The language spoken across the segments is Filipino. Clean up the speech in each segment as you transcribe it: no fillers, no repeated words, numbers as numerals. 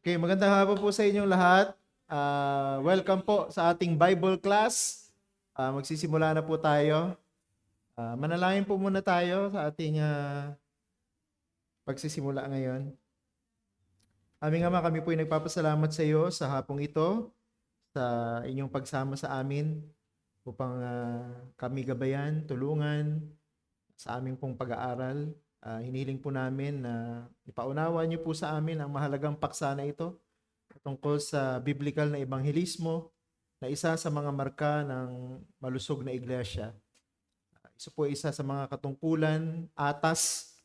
Okay, magandang hapon po sa inyong lahat. Welcome po sa ating Bible class. Magsisimula na po tayo. Manalangin po muna tayo sa ating pagsisimula ngayon. Aming Ama, kami po ay nagpapasalamat sa iyo sa hapong ito, sa inyong pagsama sa amin upang kami gabayan, tulungan sa aming pong pag-aaral. Hinihiling po namin na ipaunawa niyo po sa amin ang mahalagang paksa na ito tungkol sa biblical na ebanghelismo na isa sa mga marka ng malusog na iglesia. Isa po isa sa mga katungkulan, atas,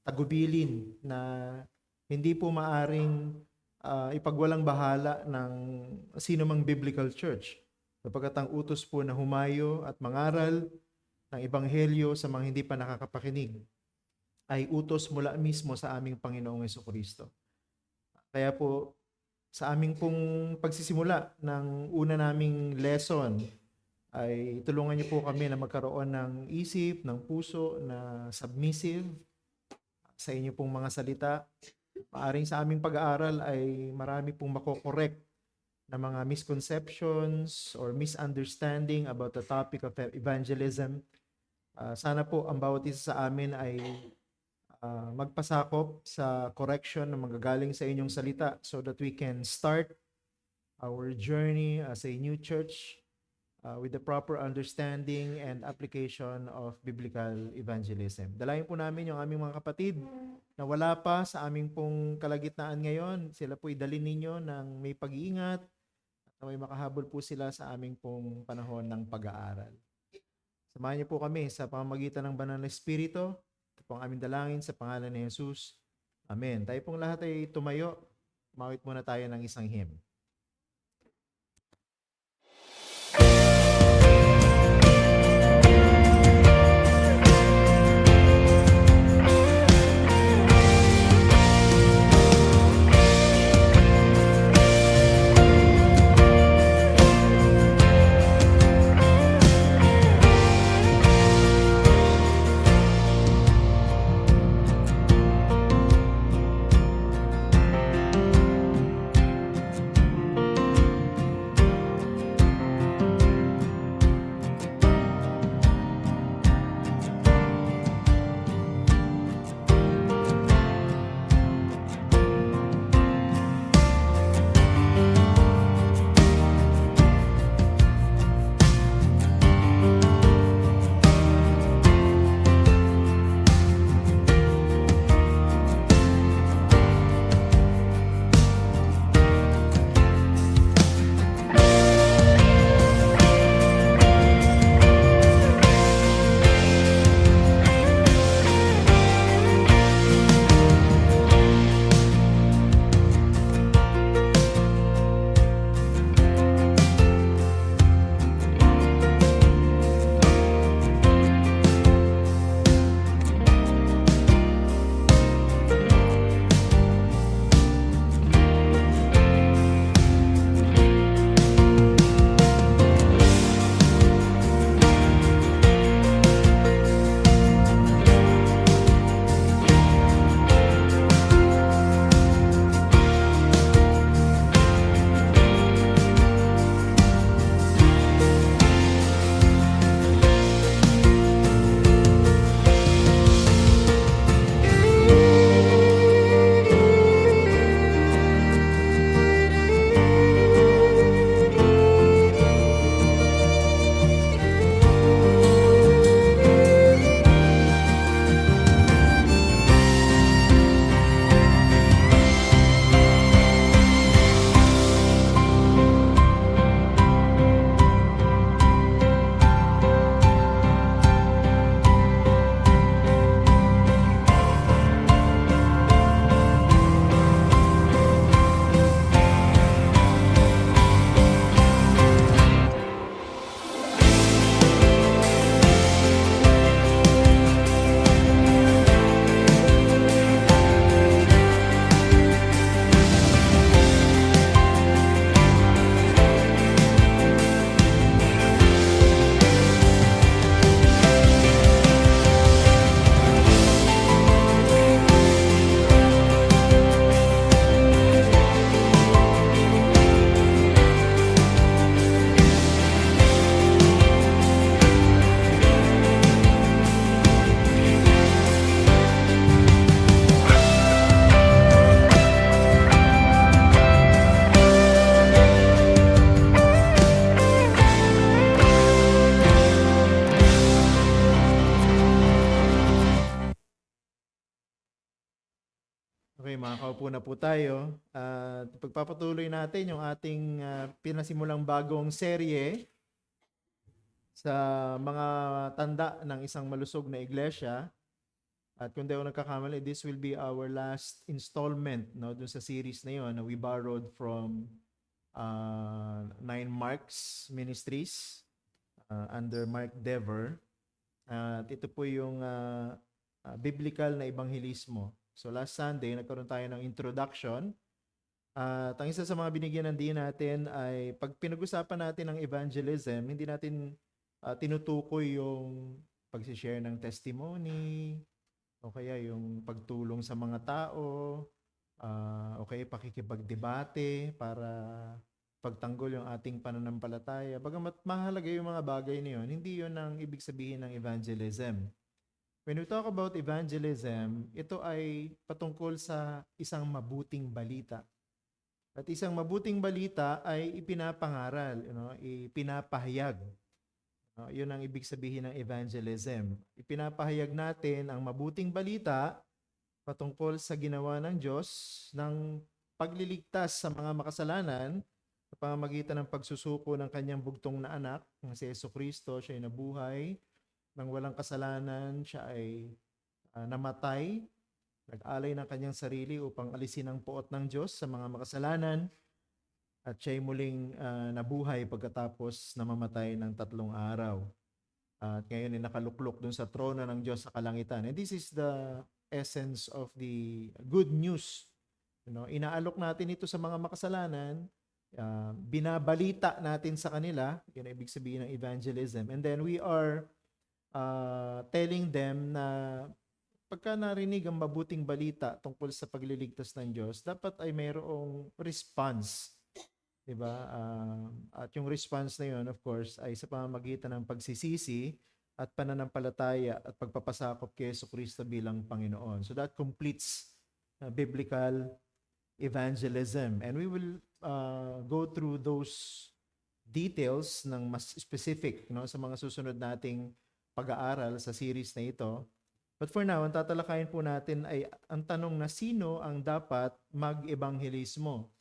tagubilin na hindi po maaring ipagwalang bahala ng sino mang biblical church. Sapagkat ang utos po na humayo at mangaral ng ebanghelyo sa mga hindi pa nakakapakinig ay utos mula mismo sa aming Panginoong Jesucristo. Kaya po, sa aming pong pagsisimula ng una naming lesson, ay tulungan niyo po kami na magkaroon ng isip, ng puso na submissive sa inyo pong mga salita. Maaring sa aming pag-aaral ay marami pong makokorek na mga misconceptions or misunderstanding about the topic of evangelism. Sana po ang bawat isa sa amin ay magpasakop sa correction na manggagaling sa inyong salita so that we can start our journey as a new church with the proper understanding and application of biblical evangelism. Dalayan po namin yung aming mga kapatid na wala pa sa aming pong kalagitnaan ngayon. Sila po idalin ninyo ng may pag-iingat at may makahabol po sila sa aming pong panahon ng pag-aaral. Samahan niyo po kami sa pamamagitan ng Banal na Espiritu. Ito po ang aming dalangin sa pangalan ni Jesus. Amen. Tayo pong lahat ay tumayo. Mawit muna tayo ng isang hymn. Okay, makakaupo na po tayo. At pagpapatuloy natin yung ating pinasimulang bagong serye sa mga tanda ng isang malusog na iglesia. At kung di ako nagkakamali, this will be our last installment, no, dun sa series na yun na we borrowed from Nine Marks Ministries under Mark Dever. At ito po yung biblical na ebanghelismo. So last Sunday, nagkaroon tayo ng introduction. At ang isa sa mga binigyan ng din natin ay pag pinag-usapan natin ng evangelism, hindi natin tinutukoy yung pag-share ng testimony, o kaya yung pagtulong sa mga tao, o kaya pakikipagdebate para pagtanggol yung ating pananampalataya. Bagamat mahalaga yung mga bagay na yun, hindi yun ang ibig sabihin ng evangelism. When we talk about evangelism, ito ay patungkol sa isang mabuting balita. At isang mabuting balita ay ipinapangaral, ipinapahayag. Yun ang ibig sabihin ng evangelism. Ipinapahayag natin ang mabuting balita patungkol sa ginawa ng Diyos ng pagliligtas sa mga makasalanan sa pamamagitan ng pagsusuko ng kanyang bugtong na anak, si Jesucristo. Siya ay nabuhay nang walang kasalanan, siya ay namatay, nag-alay ng kanyang sarili upang alisin ang poot ng Diyos sa mga makasalanan, at siya ay muling nabuhay pagkatapos namamatay ng 3 araw. At ngayon ay nakaluklok dun sa trono ng Diyos sa kalangitan. And this is the essence of the good news. Inaalok natin ito sa mga makasalanan, binabalita natin sa kanila, yun ang ibig sabihin ng evangelism. And then we are telling them na pagka narinig ang mabuting balita tungkol sa pagliligtas ng Diyos, dapat ay mayroong response. Diba? At yung response na yun, of course, ay sa pamamagitan ng pagsisisi at pananampalataya at pagpapasakop kay Jesucristo bilang Panginoon. So that completes biblical evangelism. And we will go through those details ng mas specific, sa mga susunod nating pag-aaral sa series na ito. But for now, ang tatalakayin po natin ay ang tanong na sino ang dapat mag-ebanghelismo?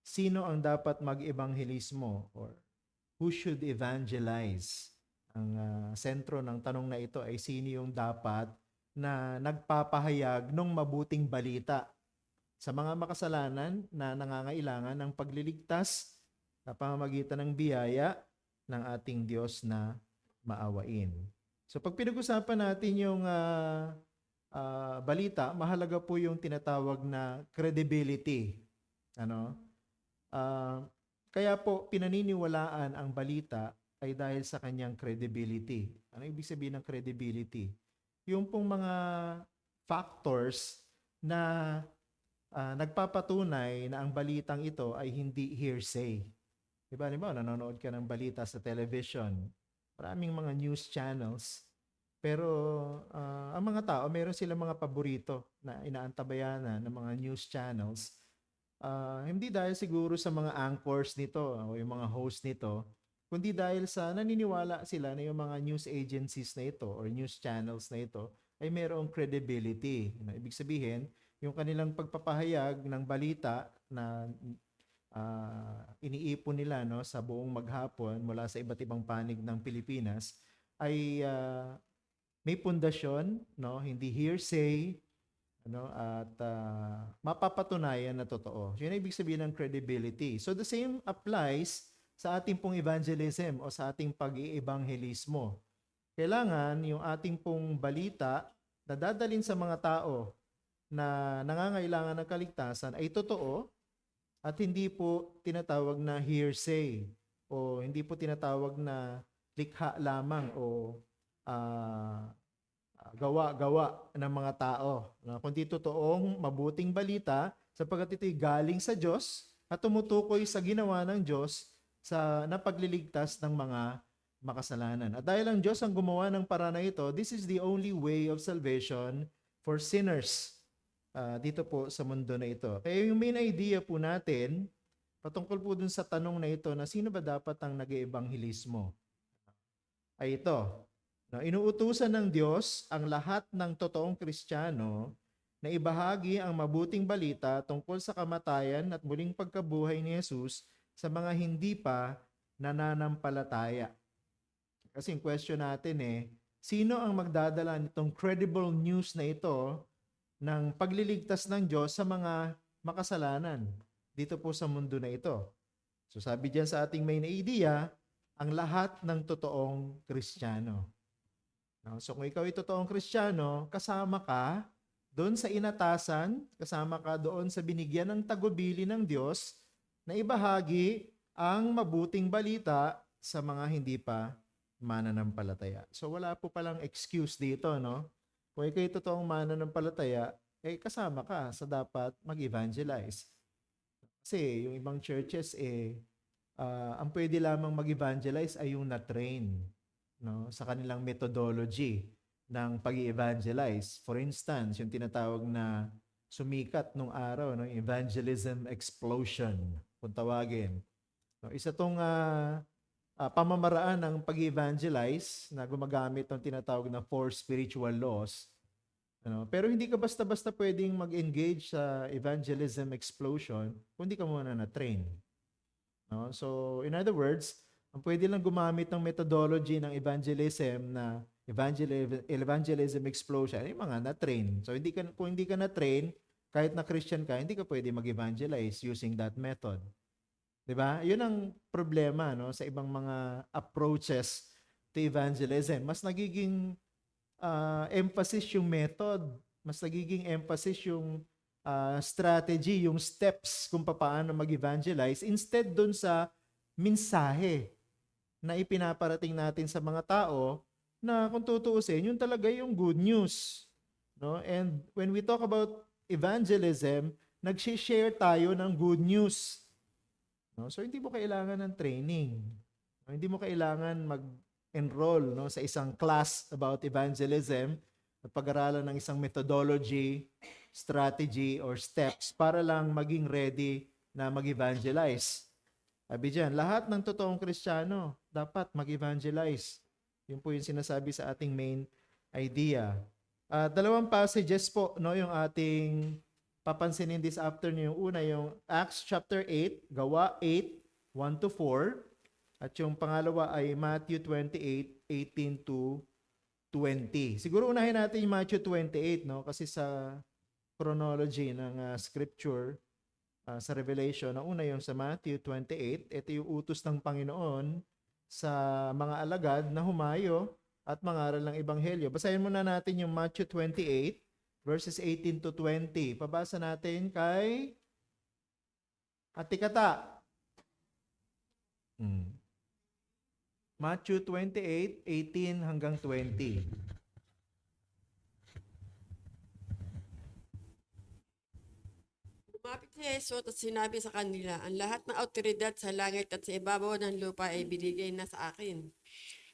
Sino ang dapat mag-ebanghelismo, or who should evangelize? Ang sentro ng tanong na ito ay sino yung dapat na nagpapahayag ng mabuting balita sa mga makasalanan na nangangailangan ng pagliligtas sa pamamagitan ng biyaya ng ating Diyos na maawain. So pag pinag-usapan natin yung balita, mahalaga po yung tinatawag na credibility. Kaya po pinaniniwalaan ang balita ay dahil sa kanyang credibility. Ano ibig sabihin ng credibility? Yung pong mga factors na nagpapatunay na ang balitang ito ay hindi hearsay. Diba, nanonood ka ng balita sa television, maraming mga news channels, pero ang mga tao, meron silang mga paborito na inaantabayanan ng mga news channels. Hindi dahil siguro sa mga anchors nito o yung mga host nito, kundi dahil sa naniniwala sila na yung mga news agencies na ito or news channels na ito ay mayroong credibility. Ibig sabihin, yung kanilang pagpapahayag ng balita na iniipon nila sa buong maghapon mula sa iba't ibang panig ng Pilipinas ay may pundasyon, hindi hearsay, at mapapatunayan na totoo. Yun ang ibig sabihin ng credibility. So the same applies sa ating pong evangelism o sa ating pag-iebanghelismo. Kailangan yung ating pong balita na dadalhin sa mga tao na nangangailangan ng kaligtasan ay totoo at hindi po tinatawag na hearsay o hindi po tinatawag na likha lamang o gawa-gawa ng mga tao. Kundi totoong mabuting balita sapagkat ito'y galing sa Diyos at tumutukoy sa ginawa ng Diyos sa napagliligtas ng mga makasalanan. At dahil ang Diyos ang gumawa ng paraan na ito, this is the only way of salvation for sinners dito po sa mundo na ito. Kaya yung main idea po natin, patungkol po dun sa tanong na ito na sino ba dapat ang nag-eebanghelismo, ay ito. Inuutusan ng Diyos ang lahat ng totoong Kristiyano na ibahagi ang mabuting balita tungkol sa kamatayan at muling pagkabuhay ni Jesus sa mga hindi pa nananampalataya. Kasi yung question natin sino ang magdadala nitong credible news na ito ng pagliligtas ng Diyos sa mga makasalanan dito po sa mundo na ito? So sabi diyan sa ating main idea, ang lahat ng totoong Kristiyano. No? So kung ikaw ay totoong Kristiyano, kasama ka doon sa inatasan, kasama ka doon sa binigyan ng tagubili ng Diyos na ibahagi ang mabuting balita sa mga hindi pa mananampalataya. So wala po palang excuse dito, no? Kung ikaw ay totoong mananampalataya, kasama ka sa dapat mag-evangelize. Kasi yung ibang churches ang pwede lamang mag-evangelize ay yung na-train, no, sa kanilang methodology ng pag-evangelize. For instance, yung tinatawag na sumikat nung araw, no, evangelism explosion, kung tawagin. No, isa tong pamamaraan ng pag-evangelize na gumagamit ng tinatawag na four spiritual laws. Ano, pero hindi ka basta-basta pwedeng mag-engage sa evangelism explosion kung hindi ka muna na-train. No? So, in other words, ang pwede lang gumamit ng methodology ng evangelism na evangelism explosion ay mga na-train. So, kung hindi ka na-train, kahit na Christian ka, hindi ka pwede mag-evangelize using that method. 'Di ba? 'Yun ang problema, no, sa ibang mga approaches to evangelism. Mas nagiging emphasis yung method, mas nagiging emphasis yung strategy, yung steps kung paano mag-evangelize instead dun sa mensahe na ipinaparating natin sa mga tao na kung tutuusin, yun talaga yung good news. No? And when we talk about evangelism, nag-share tayo ng good news. No? So hindi mo kailangan ng training. No? Hindi mo kailangan mag-enroll, no, sa isang class about evangelism at pag-aralan ng isang methodology, strategy, or steps para lang maging ready na mag-evangelize. Sabi dyan, lahat ng totoong Kristiyano dapat mag-evangelize. Yun po yung sinasabi sa ating main idea. Dalawang passages po, no, yung ating papansinin this afternoon. Yung una, yung Acts chapter 8, Gawa 8, 1-4. At yung pangalawa ay Matthew 28:18 to 20. Siguro unahin natin yung Matthew 28, no? Kasi sa chronology ng scripture, sa Revelation, ang una yung sa Matthew 28. Ito yung utos ng Panginoon sa mga alagad na humayo at mangaral ng Ebanghelyo. Basahin muna natin yung Matthew 28, verses 18 to 20. Pabasa natin kay Ate Kata. Matthew 28:18 hanggang 20. Lumapit si Jesus at sinabi sa kanila, ang lahat ng autoridad sa langit at sa ibabaw ng lupa ay binigay na sa akin.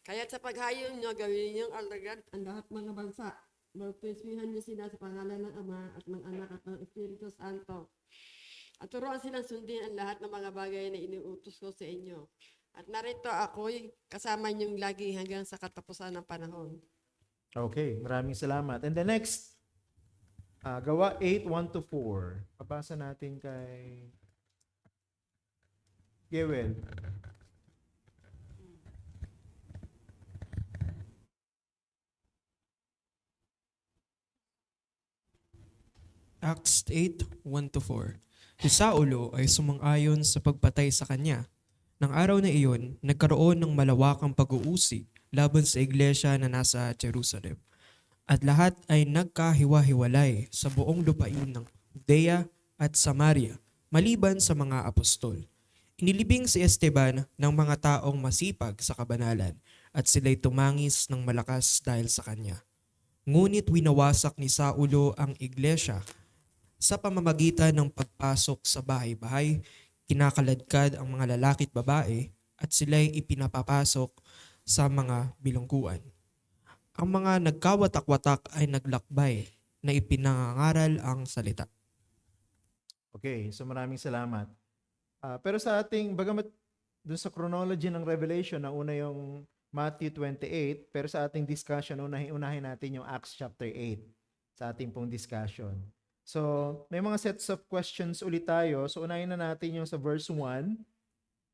Kaya sa paghayo niyo, gawin niyong alagad ang lahat mga bansa. Bautismihan niyo sila sa pangalan ng Ama at ng Anak at ng Espiritu Santo. At turuan silang sundin ang lahat ng mga bagay na iniutos ko sa inyo. At narito ako'y kasama niyong lagi hanggang sa katapusan ng panahon. Okay, maraming salamat. And the next, Gawa 8:1-4. Pabasa natin kay Gewel. Acts 8:1-4. Si Saulo ay sumang-ayon sa pagpatay sa kanya. Nang araw na iyon, nagkaroon ng malawakang pag-uusig laban sa iglesia na nasa Jerusalem. At lahat ay nagkahiwa-hiwalay sa buong lupain ng Judea at Samaria, maliban sa mga apostol. Inilibing si Esteban ng mga taong masipag sa kabanalan at sila'y tumangis ng malakas dahil sa kanya. Ngunit winawasak ni Saulo ang iglesia sa pamamagitan ng pagpasok sa bahay-bahay, kinakaladkad ang mga lalaki at babae at sila'y ipinapapasok sa mga bilangguan. Ang mga nagkawatak-watak ay naglakbay na ipinangangaral ang salita. Okay, so maraming salamat. Pero sa ating, bagamat dun sa chronology ng Revelation, na una yung Matthew 28, pero sa ating discussion, unahin natin yung Acts chapter 8 sa ating pong discussion. So, may mga sets of questions ulit tayo. So, unahin na natin yung sa verse 1.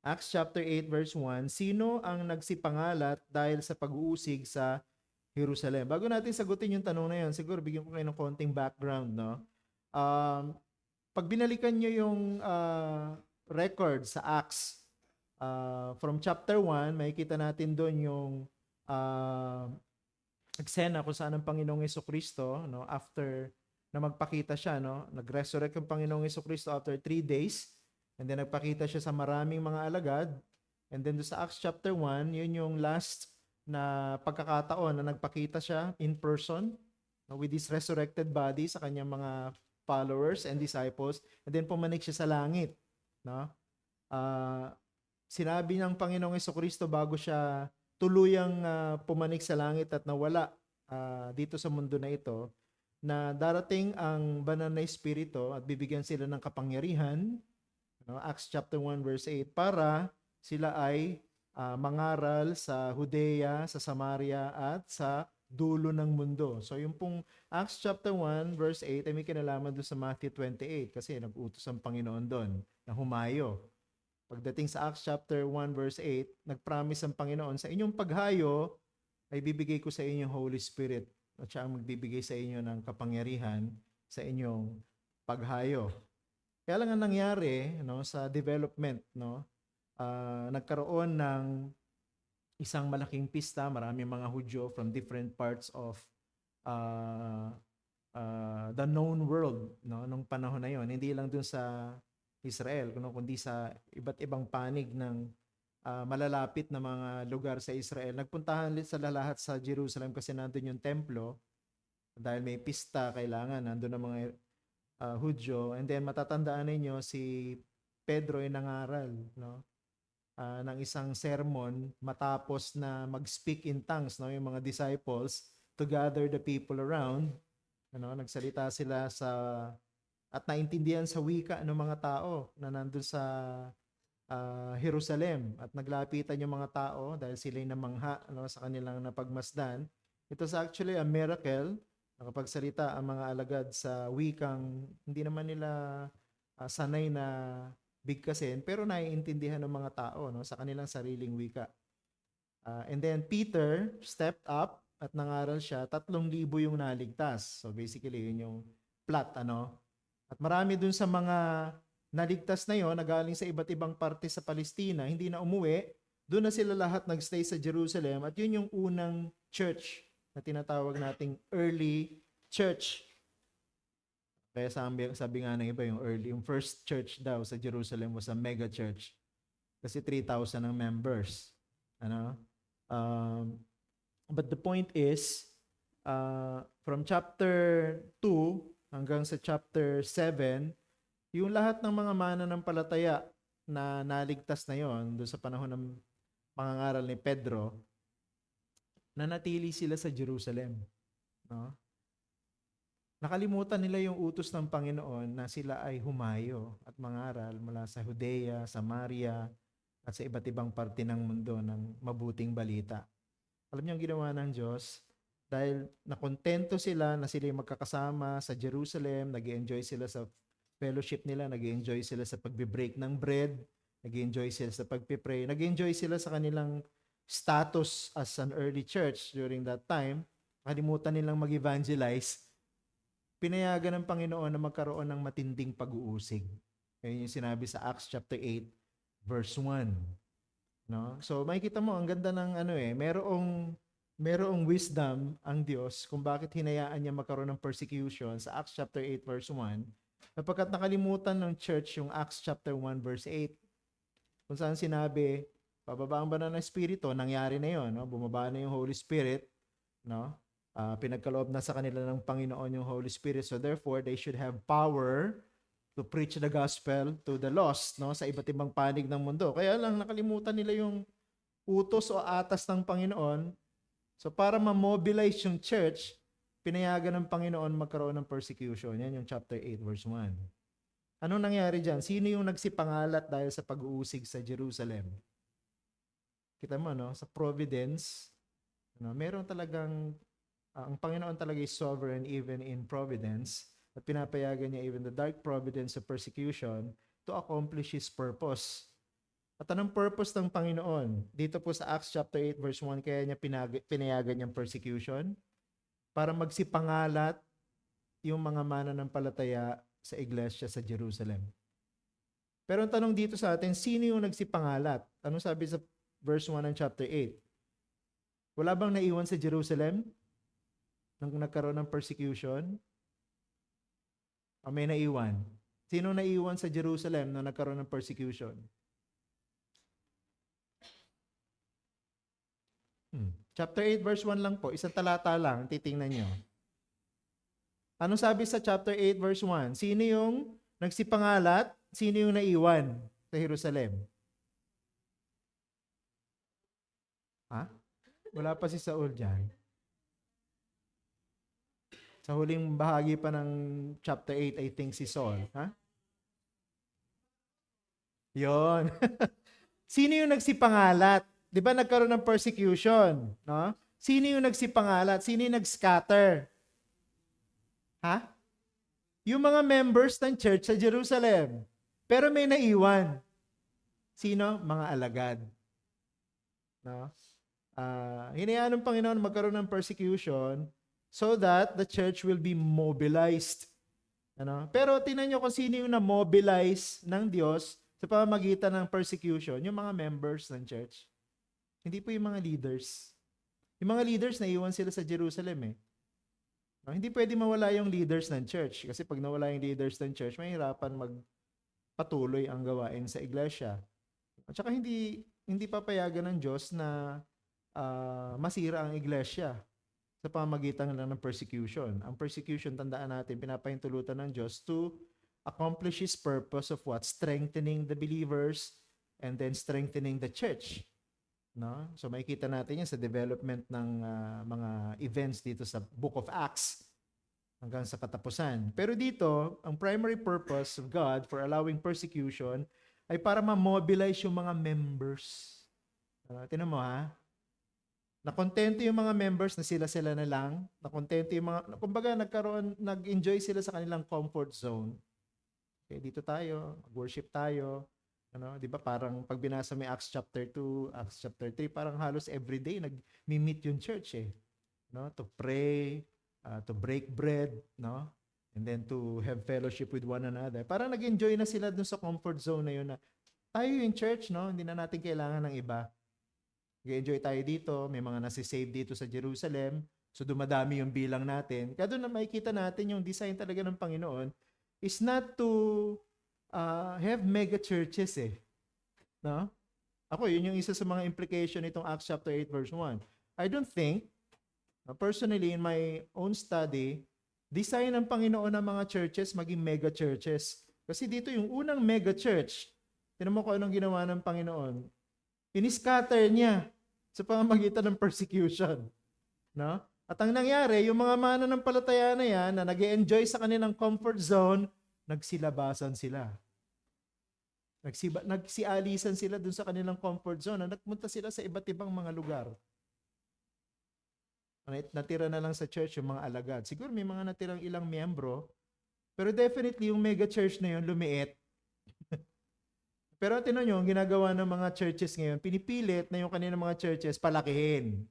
Acts chapter 8 verse 1. Sino ang nagsipangalat dahil sa pag-uusig sa Jerusalem? Bago natin sagutin yung tanong na yun, siguro bigyan ko kayo ng konting background, no? Pag binalikan nyo yung record sa Acts, from chapter 1, makikita natin doon yung eksena kung saan ang Panginoong Jesucristo, no, after na magpakita siya, no, nag-resurrect ang Panginoong Jesucristo after 3 days, and then nagpakita siya sa maraming mga alagad, and then doon sa Acts chapter 1, yun yung last na pagkakataon na nagpakita siya in person, no, with his resurrected body sa kanyang mga followers and disciples, and then pumanik siya sa langit, no? Sinabi ng Panginoong Jesucristo bago siya tuluyang pumanik sa langit at nawala dito sa mundo na ito, na darating ang banal na Espiritu at bibigyan sila ng kapangyarihan, no? Acts chapter 1 verse 8, para sila ay mangaral sa Judea, sa Samaria at sa dulo ng mundo. So yung pong Acts chapter 1 verse 8 ay may kinalaman doon sa Matthew 28 kasi nag-utos ang Panginoon doon na humayo. Pagdating sa Acts chapter 1 verse 8, nag-promise ang Panginoon, sa inyong paghayo ay bibigay ko sa inyong Holy Spirit at siya ang magbibigay sa inyo ng kapangyarihan sa inyong paghayo. Kaya lang ang nangyari, no, sa development, no, nagkaroon ng isang malaking pista, maraming mga Hudyo from different parts of the known world, no, nung panahon na yon. Hindi lang dun sa Israel, kundi sa iba't ibang panig ng malalapit na mga lugar sa Israel. Nagpuntahan sa lahat sa Jerusalem kasi nandun yung templo. Dahil may pista, kailangan nandun ang mga Hudyo. And then matatandaan ninyo si Pedro ay nangaral, no? Ng isang sermon matapos na mag-speak in tongues, no, yung mga disciples, to gather the people around, ano, nagsalita sila at naintindihan sa wika ng mga tao na nandun sa Jerusalem, at naglapitan yung mga tao dahil sila'y namangha, no, sa kanilang napagmasdan. It was actually a miracle, nakapagsalita ang mga alagad sa wikang hindi naman nila sanay na bigkasin, pero naiintindihan ng mga tao, no, sa kanilang sariling wika. And then Peter stepped up at nangaral siya, 3,000 yung naligtas. So basically, yun yung plot, ano. At marami dun sa mga naligtas na yon, nagaling sa iba't ibang parte sa Palestina, hindi na umuwi, doon na sila lahat nagstay sa Jerusalem, at yun yung unang church na tinatawag nating early church. Kaya sabi nga ng iba, yung first church daw sa Jerusalem was a mega church. Kasi 3,000 ang members. Ano? But the point is, from chapter 2 hanggang sa chapter 7, yung lahat ng mga mananampalataya na naligtas na yon doon sa panahon ng pangangaral ni Pedro, nanatili sila sa Jerusalem. No? Nakalimutan nila yung utos ng Panginoon na sila ay humayo at mangaral mula sa Judea, Samaria, at sa iba't ibang parte ng mundo ng mabuting balita. Alam niyo ang ginawa ng Diyos? Dahil nakontento sila na sila magkakasama sa Jerusalem, nag-enjoy sila sa fellowship nila, nag-enjoy sila sa pagbe-break ng bread, nag-enjoy sila sa pagpipray, nag-enjoy sila sa kanilang status as an early church during that time. Nakalimutan nilang mag-evangelize. Pinayagan ng Panginoon na magkaroon ng matinding pag-uusig. Ayun yung sinabi sa Acts chapter 8 verse 1. No? So makikita mo ang ganda ng merong wisdom ang Diyos kung bakit hinayaan niya magkaroon ng persecution sa Acts chapter 8 verse 1. Sapagkat nakalimutan ng church yung Acts chapter 1 verse 8. Kung saan sinabi, pababaan ba na ng Espiritu? Nangyari na yun. No? Bumaba na yung Holy Spirit. No? Pinagkaloob na sa kanila ng Panginoon yung Holy Spirit. So therefore, they should have power to preach the gospel to the lost, no, sa iba't ibang panig ng mundo. Kaya lang nakalimutan nila yung utos o atas ng Panginoon. So para ma-mobilize yung church, pinayagan ng Panginoon magkaroon ng persecution. Yan yung chapter 8 verse 1. Anong nangyari dyan? Sino yung nagsipangalat dahil sa pag-uusig sa Jerusalem? Kita mo, no? Sa providence, no, meron talagang ang Panginoon talaga is sovereign even in providence. at pinapayagan niya even the dark providence of persecution to accomplish His purpose. At anong purpose ng Panginoon? Dito po sa Acts chapter 8 verse 1, kaya niya pinayagan niyang persecution para magsipangalat yung mga mananampalataya sa iglesia sa Jerusalem. Pero ang tanong dito sa atin, sino yung nagsipangalat? Anong sabi sa verse 1 ng chapter 8? Wala bang naiwan sa Jerusalem nang nagkaroon ng persecution? O may naiwan? Sino naiwan sa Jerusalem nang nagkaroon ng persecution? Chapter 8 verse 1 lang po, isang talata lang, titingnan nyo. Anong sabi sa chapter 8 verse 1? Sino yung nagsipangalat? Sino yung naiwan sa Jerusalem? Ha? Wala pa si Saul dyan. Sa huling bahagi pa ng chapter 8, I think si Saul. Ha? Yon. Sino yung nagsipangalat? Di ba nagkaroon ng persecution? No? Sino yung nagsipangalat? Sino yung nag-scatter? Ha? Yung mga members ng church sa Jerusalem. Pero may naiwan. Sino? Mga alagad. No? Hinayaan ng Panginoon magkaroon ng persecution so that the church will be mobilized. Ano? Pero tingnan nyo kung sino yung na-mobilize ng Diyos sa pamamagitan ng persecution, yung mga members ng church. Hindi po yung mga leaders. Yung mga leaders, naiwan sila sa Jerusalem eh. No? Hindi pwede mawala yung leaders ng church. Kasi pag nawala yung leaders ng church, mahirapan magpatuloy ang gawain sa iglesia. At saka hindi papayagan ng Diyos na masira ang iglesia sa pamamagitan lang ng persecution. Ang persecution, tandaan natin, pinapahintulutan ng Diyos to accomplish His purpose of what? Strengthening the believers and then strengthening the church. No? So makikita natin yan sa development ng mga events dito sa Book of Acts hanggang sa katapusan. Pero dito, ang primary purpose of God for allowing persecution ay para ma-mobilize yung mga members. Tingnan mo ha. Nakontento yung mga members na sila-sila na lang. Nakontento yung mga, kumbaga nag-enjoy sila sa kanilang comfort zone. Okay, dito tayo, worship tayo. Ano, 'di ba parang pag binasa mo yung Acts chapter 2, Acts chapter 3, parang halos everyday nag-meet yung church eh. No, to pray, to break bread, no? And then to have fellowship with one another. Parang nag-enjoy na sila dun sa comfort zone na yun na tayo yung church, no? Hindi na natin kailangan ng iba. Nag-enjoy tayo dito, may mga nasi-save dito sa Jerusalem. So dumadami yung bilang natin. Kaya doon na makikita natin yung design talaga ng Panginoon is not to have mega churches eh. No? Ako, yun yung isa sa mga implication nitong Acts chapter 8 verse 1. I don't think, personally in my own study, design ng Panginoon ng mga churches maging mega churches. Kasi dito yung unang mega church, tinan mo kung anong ginawa ng Panginoon. Iniscatter niya sa pamamagitan ng persecution. No? At ang nangyari, yung mga mananampalataya na yan na nag-e-enjoy sa kanilang comfort zone, nagsilabasan sila. Nagsialisan sila dun sa kanilang comfort zone. Nagpunta sila sa iba't ibang mga lugar. Natira na lang sa church yung mga alagad. Siguro may mga natirang ilang miyembro, pero definitely yung mega church na yun lumiit. Pero tinan nyo, ang ginagawa ng mga churches ngayon, pinipilit na yung kanilang mga churches palakihin.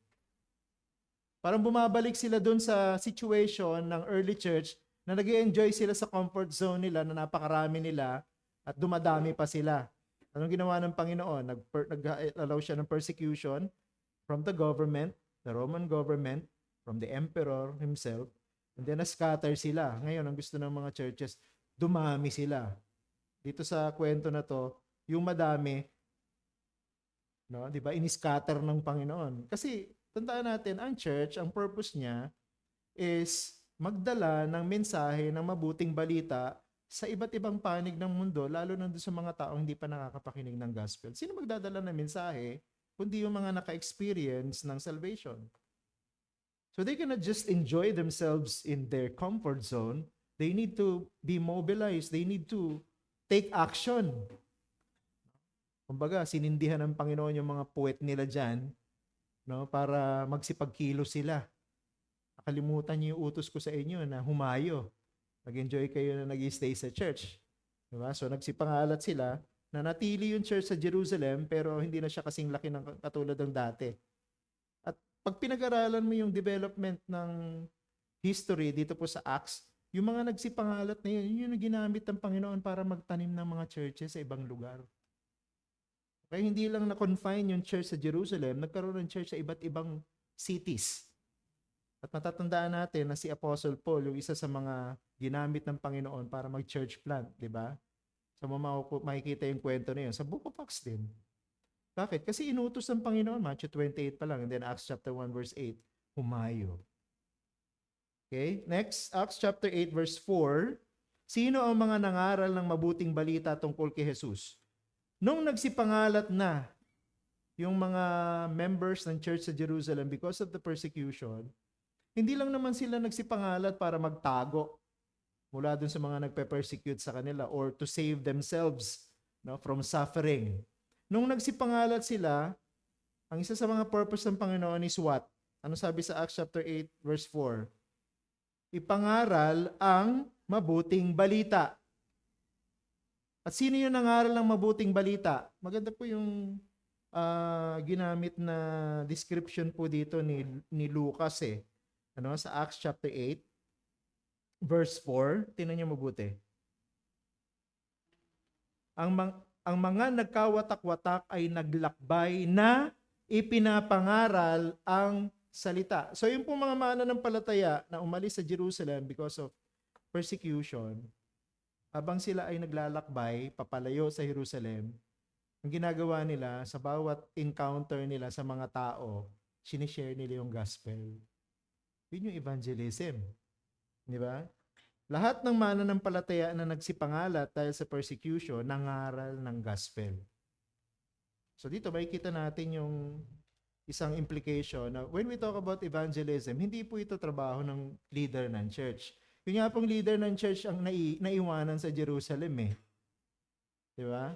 Parang bumabalik sila dun sa situation ng early church na nag-enjoy sila sa comfort zone nila na napakarami nila at dumadami pa sila. Anong ginawa ng Panginoon? Nag-allow siya ng persecution from the government, the Roman government, from the emperor himself, and then na-scatter sila. Ngayon, ang gusto ng mga churches, dumami sila. Dito sa kwento na to, yung madami, no, 'di ba, ini-scatter ng Panginoon. Kasi tandaan natin, ang church, ang purpose niya is magdala ng mensahe ng mabuting balita sa iba't ibang panig ng mundo, lalo na doon sa mga taong hindi pa nakakapakinig ng gospel. Sino magdadala ng mensahe kundi yung mga naka-experience ng salvation? So they cannot just enjoy themselves in their comfort zone. They need to be mobilized. They need to take action. Kumbaga, sinindihan ng Panginoon yung mga puwet nila dyan, no, para magsipagkilo sila. Nakalimutan niyo yung utos ko sa inyo na humayo. Nag-enjoy kayo na nag-stay sa church. Diba? So nagsipangalat sila na natili yung church sa Jerusalem pero hindi na siya kasing laki ng katulad ng dati. At pag pinag-aralan mo yung development ng history dito po sa Acts, yung mga nagsipangalat na yun, yun yung ginamit ng Panginoon para magtanim ng mga churches sa ibang lugar. Kaya hindi lang na-confine yung church sa Jerusalem, nagkaroon ng church sa iba't ibang cities. At matatandaan natin na si Apostle Paul, yung isa sa mga ginamit ng Panginoon para mag-church plant, di ba? So makikita yung kwento na yun sa Book of Acts din. Bakit? Kasi inutos ng Panginoon, Matthew 28 pa lang, and then Acts chapter 1 verse 8, humayo. Okay? Next, Acts chapter 8 verse 4, sino ang mga nangaral ng mabuting balita tungkol kay Jesus? Nung nagsipangalat na yung mga members ng church sa Jerusalem because of the persecution, hindi lang naman sila nagsipangalat para magtago mula dun sa mga nagpe-persecute sa kanila or to save themselves, no, from suffering. Nung nagsipangalat sila, ang isa sa mga purpose ng Panginoon is what? Ano sabi sa Acts chapter 8 verse 4? Ipangaral ang mabuting balita. At sino yung nangaral ng mabuting balita? Maganda po yung ginamit na description po dito ni Lucas Ano, sa Acts chapter 8, verse 4. Tingnan niyo mabuti. Ang mga nagkawatak-watak ay naglakbay na ipinapangaral ang salita. So yung pong mga mananampalataya na umalis sa Jerusalem because of persecution, habang sila ay naglalakbay, papalayo sa Jerusalem, ang ginagawa nila sa bawat encounter nila sa mga tao, sinishare nila yung gospel. Yun yung evangelism. Di ba? Lahat ng mananampalataya na nagsipangalat dahil sa persecution, nangaral ng gospel. So dito, makikita natin yung isang implication na when we talk about evangelism, hindi po ito trabaho ng leader ng church. Yung nga pong leader ng church ang naiwanan sa Jerusalem Di ba?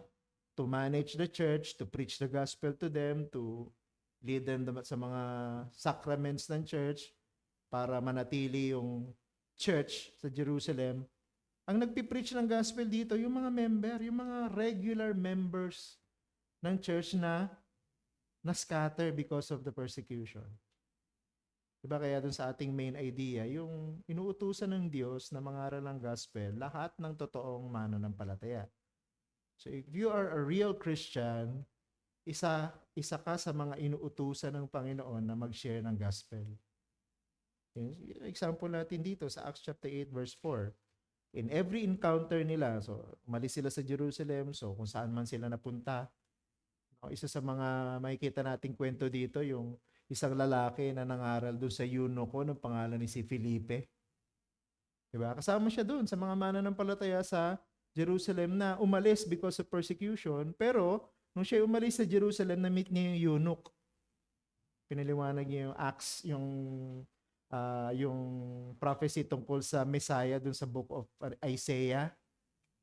To manage the church, to preach the gospel to them, to lead them sa mga sacraments ng church para manatili yung church sa Jerusalem. Ang nagpipreach ng gospel dito, yung mga member, yung mga regular members ng church na na-scatter because of the persecution. Diba kaya dun sa ating main idea, yung inuutusan ng Diyos na mangaral ng gospel, lahat ng totoong mananampalataya. So if you are a real Christian, isa ka sa mga inuutusan ng Panginoon na mag-share ng gospel. Yung example natin dito sa Acts chapter 8 verse 4. In every encounter nila, so umalis sila sa Jerusalem, so kung saan man sila napunta, isa sa mga makikita nating kwento dito, yung isang lalaki na nangaral doon sa eunuko ng pangalan ni si Felipe. Diba? Kasama siya doon sa mga mananampalataya sa Jerusalem na umalis because of persecution, pero nung siya umalis sa Jerusalem, na-meet niya yung eunuch. Pinaliwanag niya yung Acts, yung prophecy tungkol sa Messiah doon sa book of Isaiah.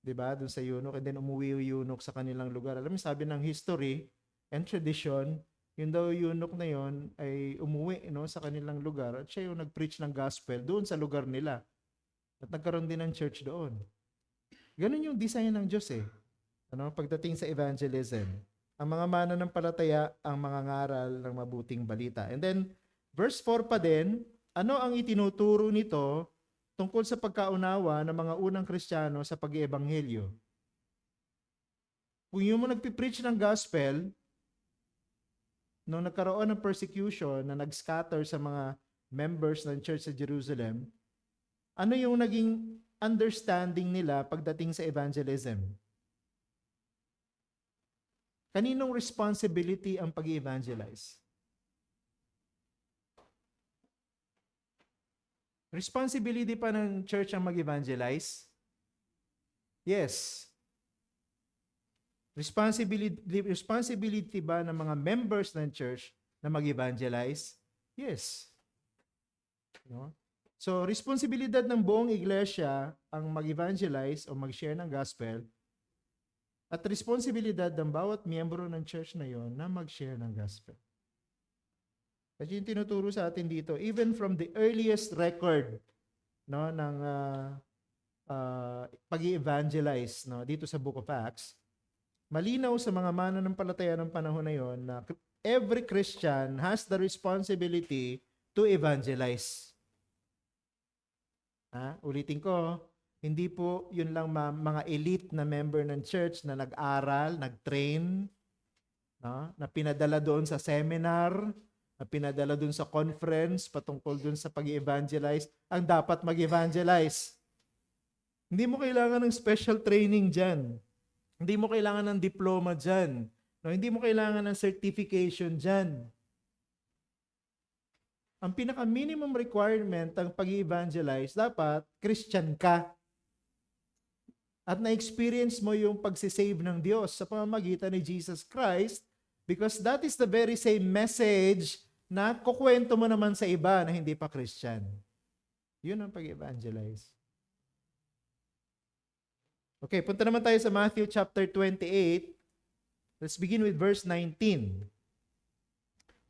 Diba? Doon sa eunuch. And then umuwi yung eunuch sa kanilang lugar. Alam mo, sabi ng history and tradition, yun daw eunuch na yun ay umuwi sa kanilang lugar at siya yung nag-preach ng gospel doon sa lugar nila. At nagkaroon din ng church doon. Ganun yung design ng Diyos pagdating sa evangelism. Ang mga mananampalataya ang mga ngaral ng mabuting balita. And then, verse 4 pa din, ano ang itinuturo nito tungkol sa pagkaunawa ng mga unang Kristiyano sa pag-iebanghelyo? Kung yung mo nagpipreach ng gospel, nung nagkaroon ng persecution na nag-scatter sa mga members ng church sa Jerusalem, ano yung naging understanding nila pagdating sa evangelism? Kaninong responsibility ang pag-evangelize? Responsibility pa ng church ang mag-evangelize? Yes. Responsibility ba ng mga members ng church na mag-evangelize? Yes. So, responsibilidad ng buong iglesia ang mag-evangelize o mag-share ng gospel at responsibilidad ng bawat miyembro ng church na yon na mag-share ng gospel. Kasi yung tinuturo sa atin dito, even from the earliest record ng pag-evangelize, no, dito sa Book of Acts, malinaw sa mga mananampalataya ng panahon na yon na every Christian has the responsibility to evangelize. Ulitin ko, hindi po yun lang mga elite na member ng church na nag-aral, nag-train, no, na pinadala doon sa seminar, na pinadala doon sa conference patungkol doon sa pag-evangelize, ang dapat mag-evangelize. Hindi mo kailangan ng special training dyan. Hindi mo kailangan ng diploma dyan. No, hindi mo kailangan ng certification dyan. Ang pinaka-minimum requirement ng pag-evangelize, dapat Christian ka. At na-experience mo yung pagsisave ng Diyos sa pamamagitan ni Jesus Christ, because that is the very same message na kukwento mo naman sa iba na hindi pa Christian. Yun ang pag-evangelize. Okay, punta naman tayo sa Matthew chapter 28. Let's begin with verse 19.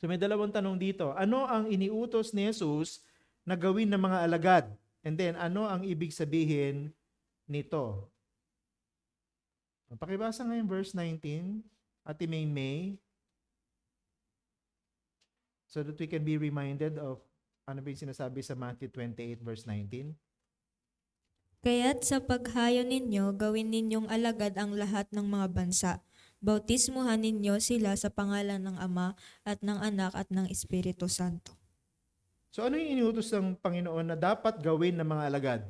So may dalawang tanong dito. Ano ang iniutos ni Jesus na gawin ng mga alagad? And then, ano ang ibig sabihin nito? Pakibasa ngayon verse 19, Ate May, so that we can be reminded of ano ba yung sinasabi sa Matthew 28 verse 19. Kaya't sa paghayo ninyo, gawin ninyong alagad ang lahat ng mga bansa. Bautismuhan ninyo sila sa pangalan ng Ama at ng Anak at ng Espiritu Santo. So ano yung iniutos ng Panginoon na dapat gawin ng mga alagad?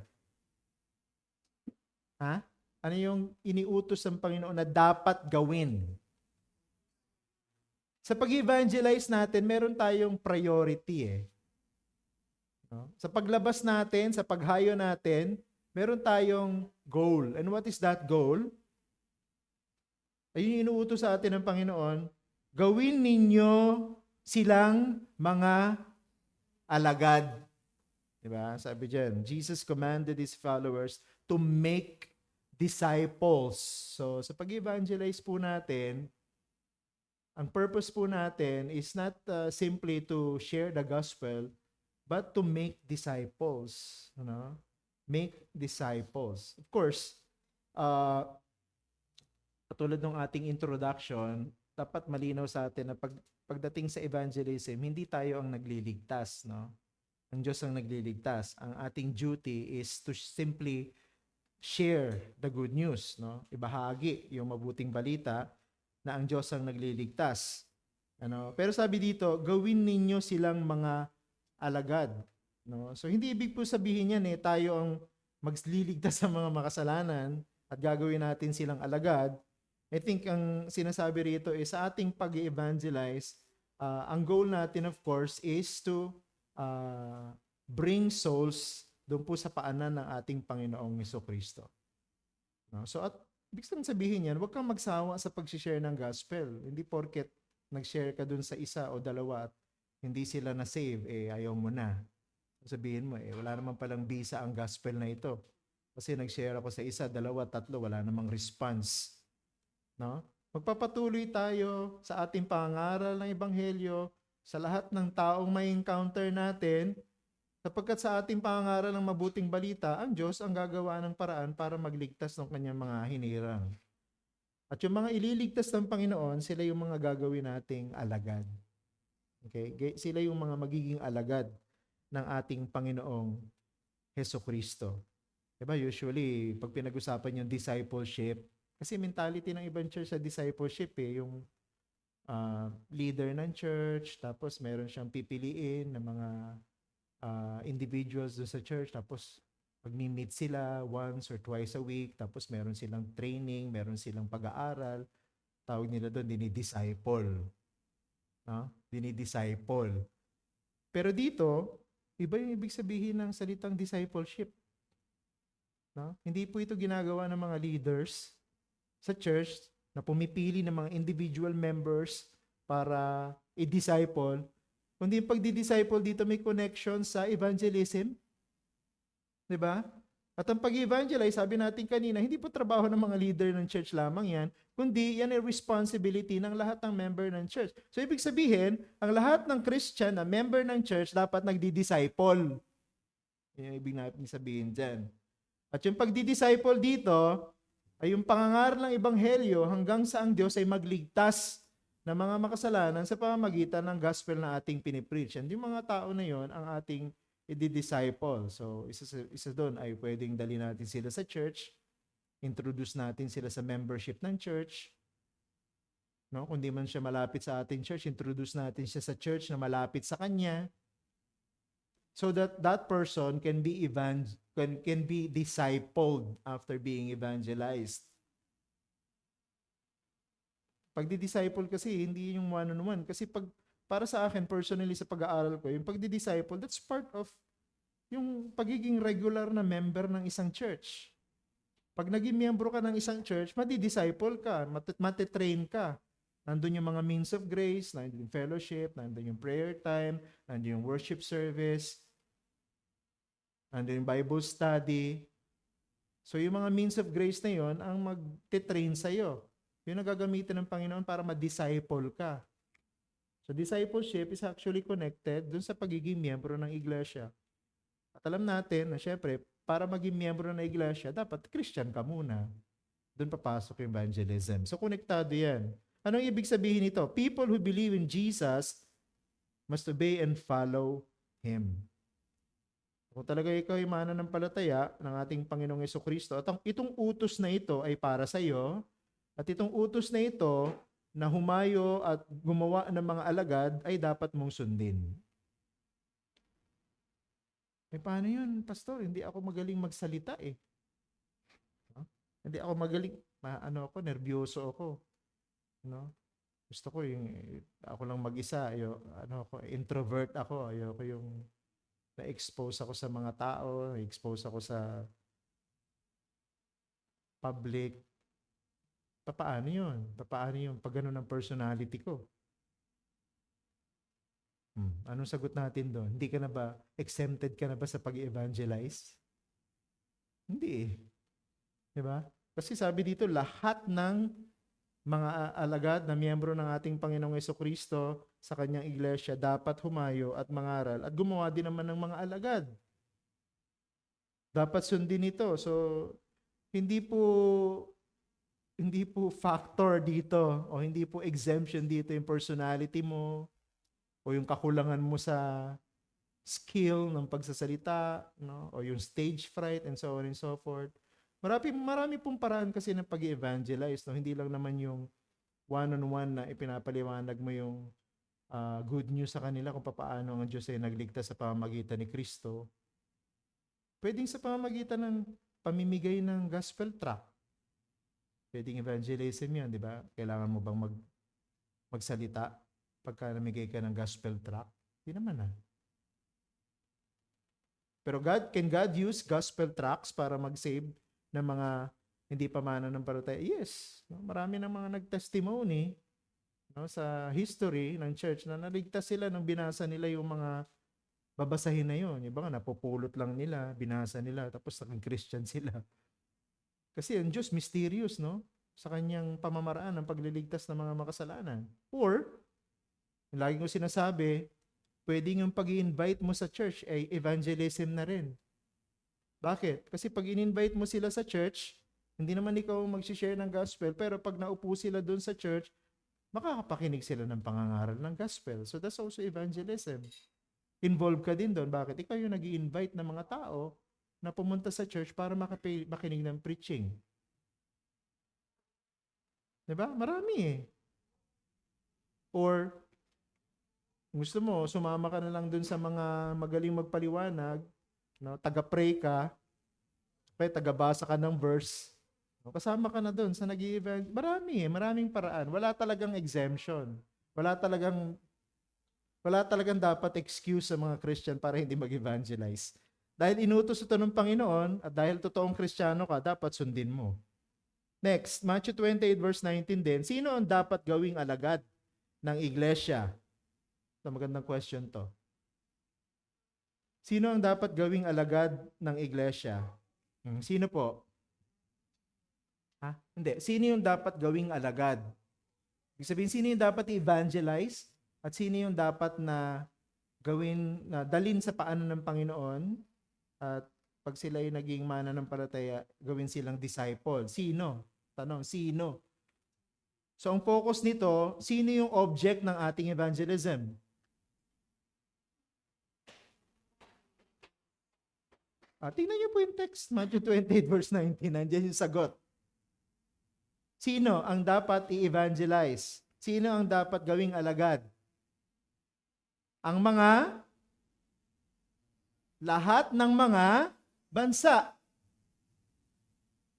Ano yung iniutos ng Panginoon na dapat gawin? Sa pag-evangelize natin, meron tayong priority . No? Sa paglabas natin, sa paghayo natin, meron tayong goal. And what is that goal? Ayun yung inuutos sa atin ng Panginoon, gawin ninyo silang mga alagad. Diba? Sabi dyan, Jesus commanded His followers to make disciples. So, sa pag-evangelize po natin, ang purpose po natin is not simply to share the gospel, but to make disciples. Make disciples. Of course, katulad ng ating introduction, dapat malinaw sa atin na pagdating sa evangelism, hindi tayo ang nagliligtas. No? Ang Diyos ang nagliligtas. Ang ating duty is to simply share the good news. No? Ibahagi yung mabuting balita na ang Diyos ang nagliligtas. Pero sabi dito, gawin ninyo silang mga alagad. No? So hindi ibig po sabihin yan tayo ang magliligtas sa mga makasalanan at gagawin natin silang alagad. I think ang sinasabi rito is sa ating pag-evangelize, ang goal natin of course is to bring souls doon po sa paanan ng ating Panginoong Jesucristo. No? So at ibig sabihin yan, huwag kang magsawa sa pag-share ng gospel. Hindi porket nag-share ka dun sa isa o dalawa at hindi sila na-save, ayaw mo na. Sabihin mo, wala naman palang bisa ang gospel na ito. Kasi nag-share ako sa isa, dalawa, tatlo, wala namang response. No? Magpapatuloy tayo sa ating pangaral ng Ebanghelyo sa lahat ng taong may encounter natin, sapagkat sa ating pangaral ng mabuting balita, ang Diyos ang gagawa ng paraan para magligtas ng kanyang mga hinirang. At yung mga ililigtas ng Panginoon, sila yung mga gagawin nating alagad. Okay? Sila yung mga magiging alagad ng ating Panginoong Jesucristo. Diba? Usually, pag pinag-usapan yung discipleship, kasi mentality ng ibang church sa discipleship, yung leader ng church, tapos meron siyang pipiliin ng mga individuals doon sa church, tapos pag-meet sila once or twice a week, tapos meron silang training, meron silang pag-aaral, tawag nila doon, dinidisciple. No? Dinidisciple. Pero dito, iba yung ibig sabihin ng salitang discipleship. No? Hindi po ito ginagawa ng mga leaders sa church na pumipili ng mga individual members para i-disciple. Kundi yung pagdi-disciple dito may connection sa evangelism. Diba? At ang pag-evangelize, sabi natin kanina, hindi po trabaho ng mga leader ng church lamang yan, kundi yan ay responsibility ng lahat ng member ng church. So ibig sabihin, ang lahat ng Christian na member ng church dapat nagdi-disciple. Yan ang ibig natin sabihin dyan. At yung pagdi-disciple dito ay yung pangangaral ng ebanghelyo hanggang sa ang Diyos ay magligtas ng mga makasalanan sa pamamagitan ng gospel na ating pinipreach. And yung mga tao na yon ang ating i-disciple. So, isa doon ay pwedeng dali natin sila sa church, introduce natin sila sa membership ng church. No? Kung di man siya malapit sa ating church, introduce natin siya sa church na malapit sa kanya. So that that person can be can be discipled after being evangelized. Pag di-disciple kasi, hindi yung one-on-one. Kasi para sa akin, personally, sa pag-aaral ko, yung pagdi-disciple, that's part of yung pagiging regular na member ng isang church. Pag naging miyembro ka ng isang church, madi-disciple ka, matitrain ka. Nandun yung mga means of grace, nandun yung fellowship, nandun yung prayer time, nandun yung worship service, nandun yung Bible study. So yung mga means of grace na yon ang mag-train sa'yo. Yun ang gagamitin ng Panginoon para ma-disciple ka. So discipleship is actually connected dun sa pagiging miyembro ng iglesia. At alam natin na syempre, para maging miyembro ng iglesia, dapat Christian ka muna. Doon papasok yung evangelism. So konektado yan. Anong ibig sabihin nito? People who believe in Jesus must obey and follow Him. Kung talaga ikaw ay mananampalataya ng ating Panginoong Jesucristo, at itong utos na ito ay para sa iyo, at itong utos na ito na humayo at gumawa ng mga alagad ay dapat mong sundin. Eh paano yun, Pastor? Hindi ako magaling magsalita eh. No? Hindi ako magaling, nervyoso ako. No? Gusto ko yung ako lang mag-isa, introvert ako, ayoko yung na-expose ako sa mga tao, na-expose ako sa public. Paano yun? Paano yung pag ganun ang personality ko? Anong sagot natin doon? Hindi ka na ba, exempted ka na ba sa pag-evangelize? Hindi eh. Diba? Kasi sabi dito, lahat ng mga alagad na miyembro ng ating Panginoong Jesucristo sa kanyang iglesia dapat humayo at mangaral at gumawa din naman ng mga alagad. Dapat sundin ito. So, hindi po factor dito o hindi po exemption dito yung personality mo o yung kakulangan mo sa skill ng pagsasalita, no? O yung stage fright and so on and so forth. Marami pong paraan kasi ng pag-evangelize, no? Hindi lang naman yung one-on-one na ipinapaliwanag mo yung good news sa kanila kung paano ang Diyos ay nagligtas sa pamamagitan ni Kristo. Pwedeng sa pamamagitan ng pamimigay ng gospel tract. Pwedeng evangelism yun, di ba? Kailangan mo bang magsalita pagka namigay ka ng gospel tract? Hindi naman Pero can God use gospel tracts para mag-save ng mga hindi pa mananampalataya? Yes. No? Marami ng mga nag-testimony, no, sa history ng church na naligtas sila nang binasa nila yung mga babasahin na yun. Yung ba nga, napupulot lang nila, binasa nila, tapos naging Christian sila. Kasi ang Diyos, mysterious, no? Sa kanyang pamamaraan ng pagliligtas ng mga makasalanan. Or, lagi ko sinasabi, pwedeng yung pag-i-invite mo sa church ay evangelism na rin. Bakit? Kasi pag in-invite mo sila sa church, hindi naman ikaw mag-share ng gospel, pero pag naupo sila doon sa church, makakapakinig sila ng pangangaral ng gospel. So that's also evangelism. Involved ka din doon. Bakit? Ikaw yung nag-i-invite ng mga tao na pumunta sa church para makinig ng preaching. Diba? Marami eh. Or, gusto mo, sumama ka na lang dun sa mga magaling magpaliwanag, no? Taga-pray ka, taga-basa ka ng verse, no? Kasama ka na dun sa nag-i-event. Maraming paraan. Wala talagang exemption. Wala talagang dapat excuse sa mga Christian para hindi mag-evangelize. Dahil inutos ito ng Panginoon at dahil totoong Kristiyano ka, dapat sundin mo. Next, Matthew 28 verse 19 din. Sino ang dapat gawing alagad ng iglesia? Ito, magandang question to. Sino ang dapat gawing alagad ng iglesia? Sino po? Hindi. Sino yung dapat gawing alagad? Ibig sabihin, sino yung dapat i-evangelize at sino yung dapat na dalin sa paanan ng Panginoon at pag sila ay naging mananampalataya, gawin silang disciple. Sino? Tanong, sino? So ang focus nito, sino yung object ng ating evangelism? Tingnan niyo po yung text, Matthew 28 verse 19, nandiyan yung sagot. Sino ang dapat i-evangelize? Sino ang dapat gawing alagad? Ang lahat ng mga bansa.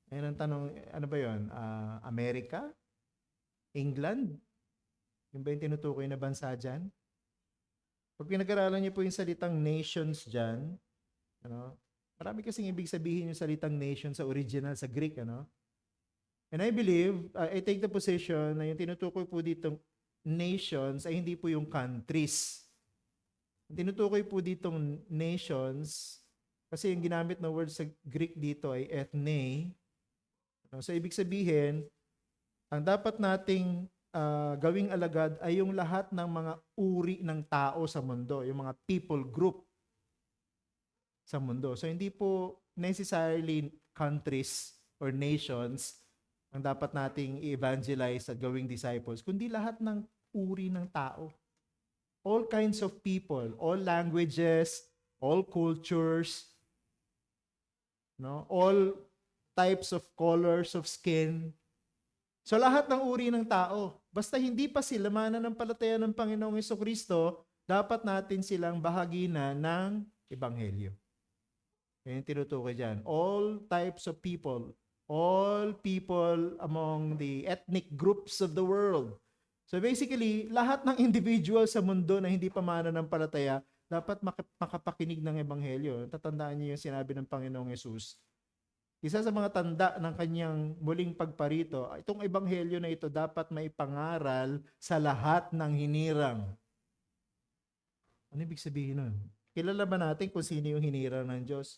Ayun ang tanong, ano ba yun? Amerika? England? Yung ba yung tinutukoy na bansa dyan? Pag pinag-aralan niyo po yung salitang nations dyan, marami kasing ibig sabihin yung salitang nation sa original, sa Greek, And I believe, I take the position na yung tinutukoy po ditong nations ay hindi po yung countries. Ang tinutukoy po ditong nations, kasi yung ginamit na word sa Greek dito ay ethne. So, ibig sabihin, ang dapat nating gawing alagad ay yung lahat ng mga uri ng tao sa mundo, yung mga people group sa mundo. So, hindi po necessarily countries or nations ang dapat nating i-evangelize at gawing disciples, kundi lahat ng uri ng tao. All kinds of people, all languages, all cultures, all types of colors of skin. So lahat ng uri ng tao, basta hindi pa sila mananampalataya ng Panginoong Jesucristo, dapat natin silang bahaginan ng Ebanghelyo. Yan yung tinutukoy dyan. All types of people, all people among the ethnic groups of the world. So basically, lahat ng individual sa mundo na hindi pa mananampalataya, dapat makapakinig ng Ebanghelyo. Tatandaan niyo yung sinabi ng Panginoong Yesus. Isa sa mga tanda ng kanyang muling pagparito, itong Ebanghelyo na ito dapat maipangaral sa lahat ng hinirang. Ano ibig sabihin nun? Kilala ba natin kung sino yung hinirang ng Diyos?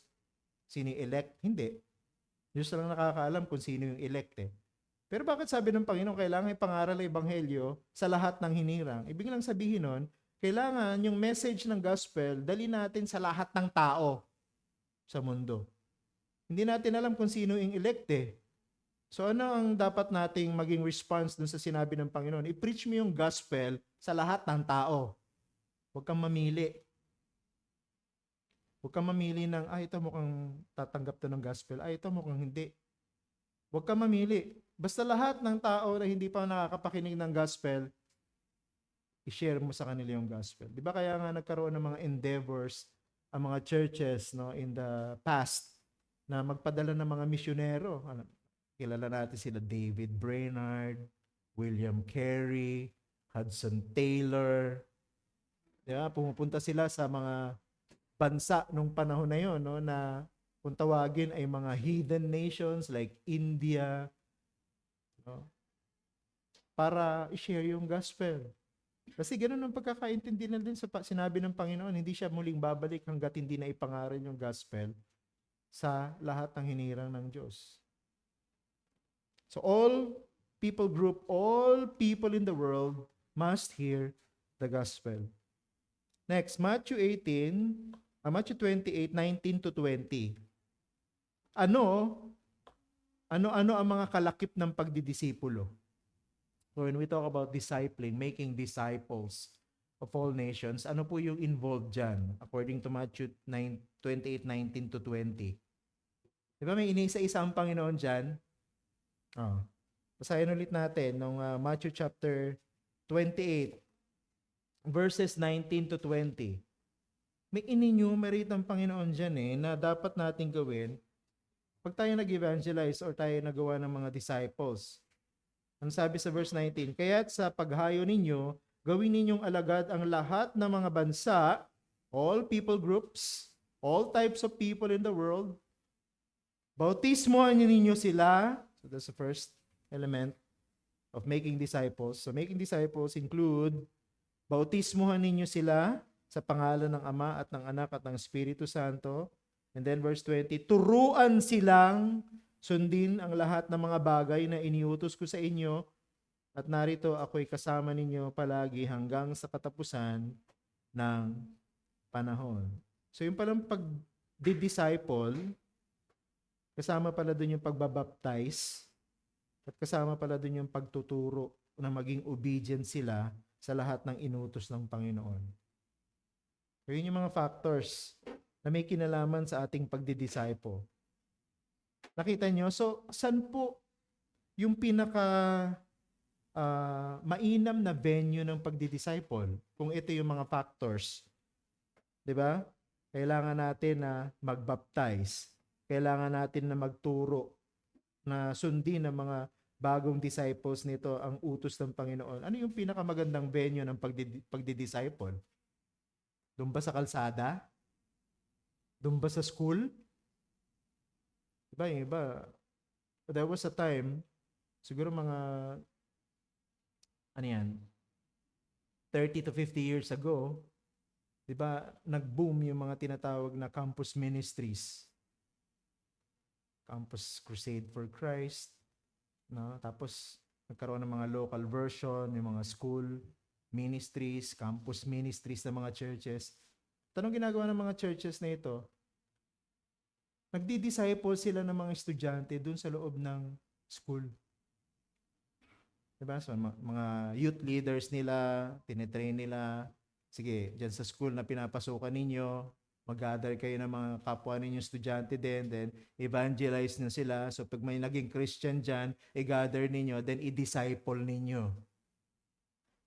Sino yung elect? Hindi. Diyos lang nakakaalam kung sino yung elect eh. Pero bakit sabi ng Panginoon, kailangan ipangaral ang Ebanghelyo sa lahat ng hinirang? Ibig lang sabihin nun, kailangan yung message ng gospel, dali natin sa lahat ng tao sa mundo. Hindi natin alam kung sino yung elect eh. So ano ang dapat nating maging response dun sa sinabi ng Panginoon? I-preach mo yung gospel sa lahat ng tao. Huwag kang mamili. Huwag kang mamili ng, ito mukhang tatanggap to ng gospel. Ito mukhang hindi. Huwag kang mamili. Basta lahat ng tao na hindi pa nakakapakinig ng gospel, i-share mo sa kanila yung gospel. Di ba kaya nga nagkaroon ng mga endeavors ang mga churches in the past na magpadala ng mga misyonero. Kilala natin sila David Brainerd, William Carey, Hudson Taylor. Di ba? Pumupunta sila sa mga bansa nung panahon na yun, na kung tawagin ay mga heathen nations like India, para i-share yung gospel. Kasi ganun ang pagkakaintindi na din sa sinabi ng Panginoon, hindi siya muling babalik hanggat hindi na ipangaral yung gospel sa lahat ng hinirang ng Diyos. So all people group, all people in the world must hear the gospel. Next, Matthew 28, 19 to 20. Ano ang mga kalakip ng pagdidisipulo? So when we talk about discipling, making disciples of all nations, ano po yung involved dyan? According to Matthew 28, 19 to 20. Di ba may inisa-isa ang Panginoon dyan? Basahin ulit natin nung Matthew chapter 28, verses 19 to 20. May inenumerate ang Panginoon dyan na dapat nating gawin pag tayo nag-evangelize or tayo nagawa ng mga disciples. Ang sabi sa verse 19, kaya't sa paghayo ninyo, gawin ninyong alagad ang lahat ng mga bansa, all people groups, all types of people in the world. Bautismohan ninyo sila. So that's the first element of making disciples. So making disciples include, bautismohan ninyo sila sa pangalan ng Ama at ng Anak at ng Espiritu Santo. And then verse 20, turuan silang sundin ang lahat ng mga bagay na iniutos ko sa inyo at narito ako'y kasama ninyo palagi hanggang sa katapusan ng panahon. So yung palang pag-disciple, kasama pala doon yung pagbabaptize, at kasama pala doon yung pagtuturo na maging obedient sila sa lahat ng inutos ng Panginoon. So, yun yung mga factors na may kinalaman sa ating pagdidisciple. Nakita nyo? So, saan po yung pinaka mainam na venue ng pagdidisciple? Kung ito yung mga factors. 'Di ba? Kailangan natin na magbaptize. Kailangan natin na magturo, na sundin ng mga bagong disciples nito ang utos ng Panginoon. Ano yung pinakamagandang venue ng pagdidisciple? Doon ba sa kalsada? Doon ba sa school? Diba, yung iba, there was a time, siguro mga, 30 to 50 years ago, di ba, nag-boom yung mga tinatawag na campus ministries. Campus Crusade for Christ, no? Tapos, nagkaroon ng mga local version, yung mga school ministries, campus ministries ng mga churches. Tanong ginagawa ng mga churches na ito? Nagdi-disciple sila ng mga estudyante dun sa loob ng school. Diba? So, mga youth leaders nila, tinetrain nila, sige, dyan sa school na pinapasukan ninyo, mag-gather kayo ng mga kapwa ninyong estudyante din, then evangelize nyo sila. So, pag may naging Christian dyan, i-gather ninyo, then i-disciple ninyo.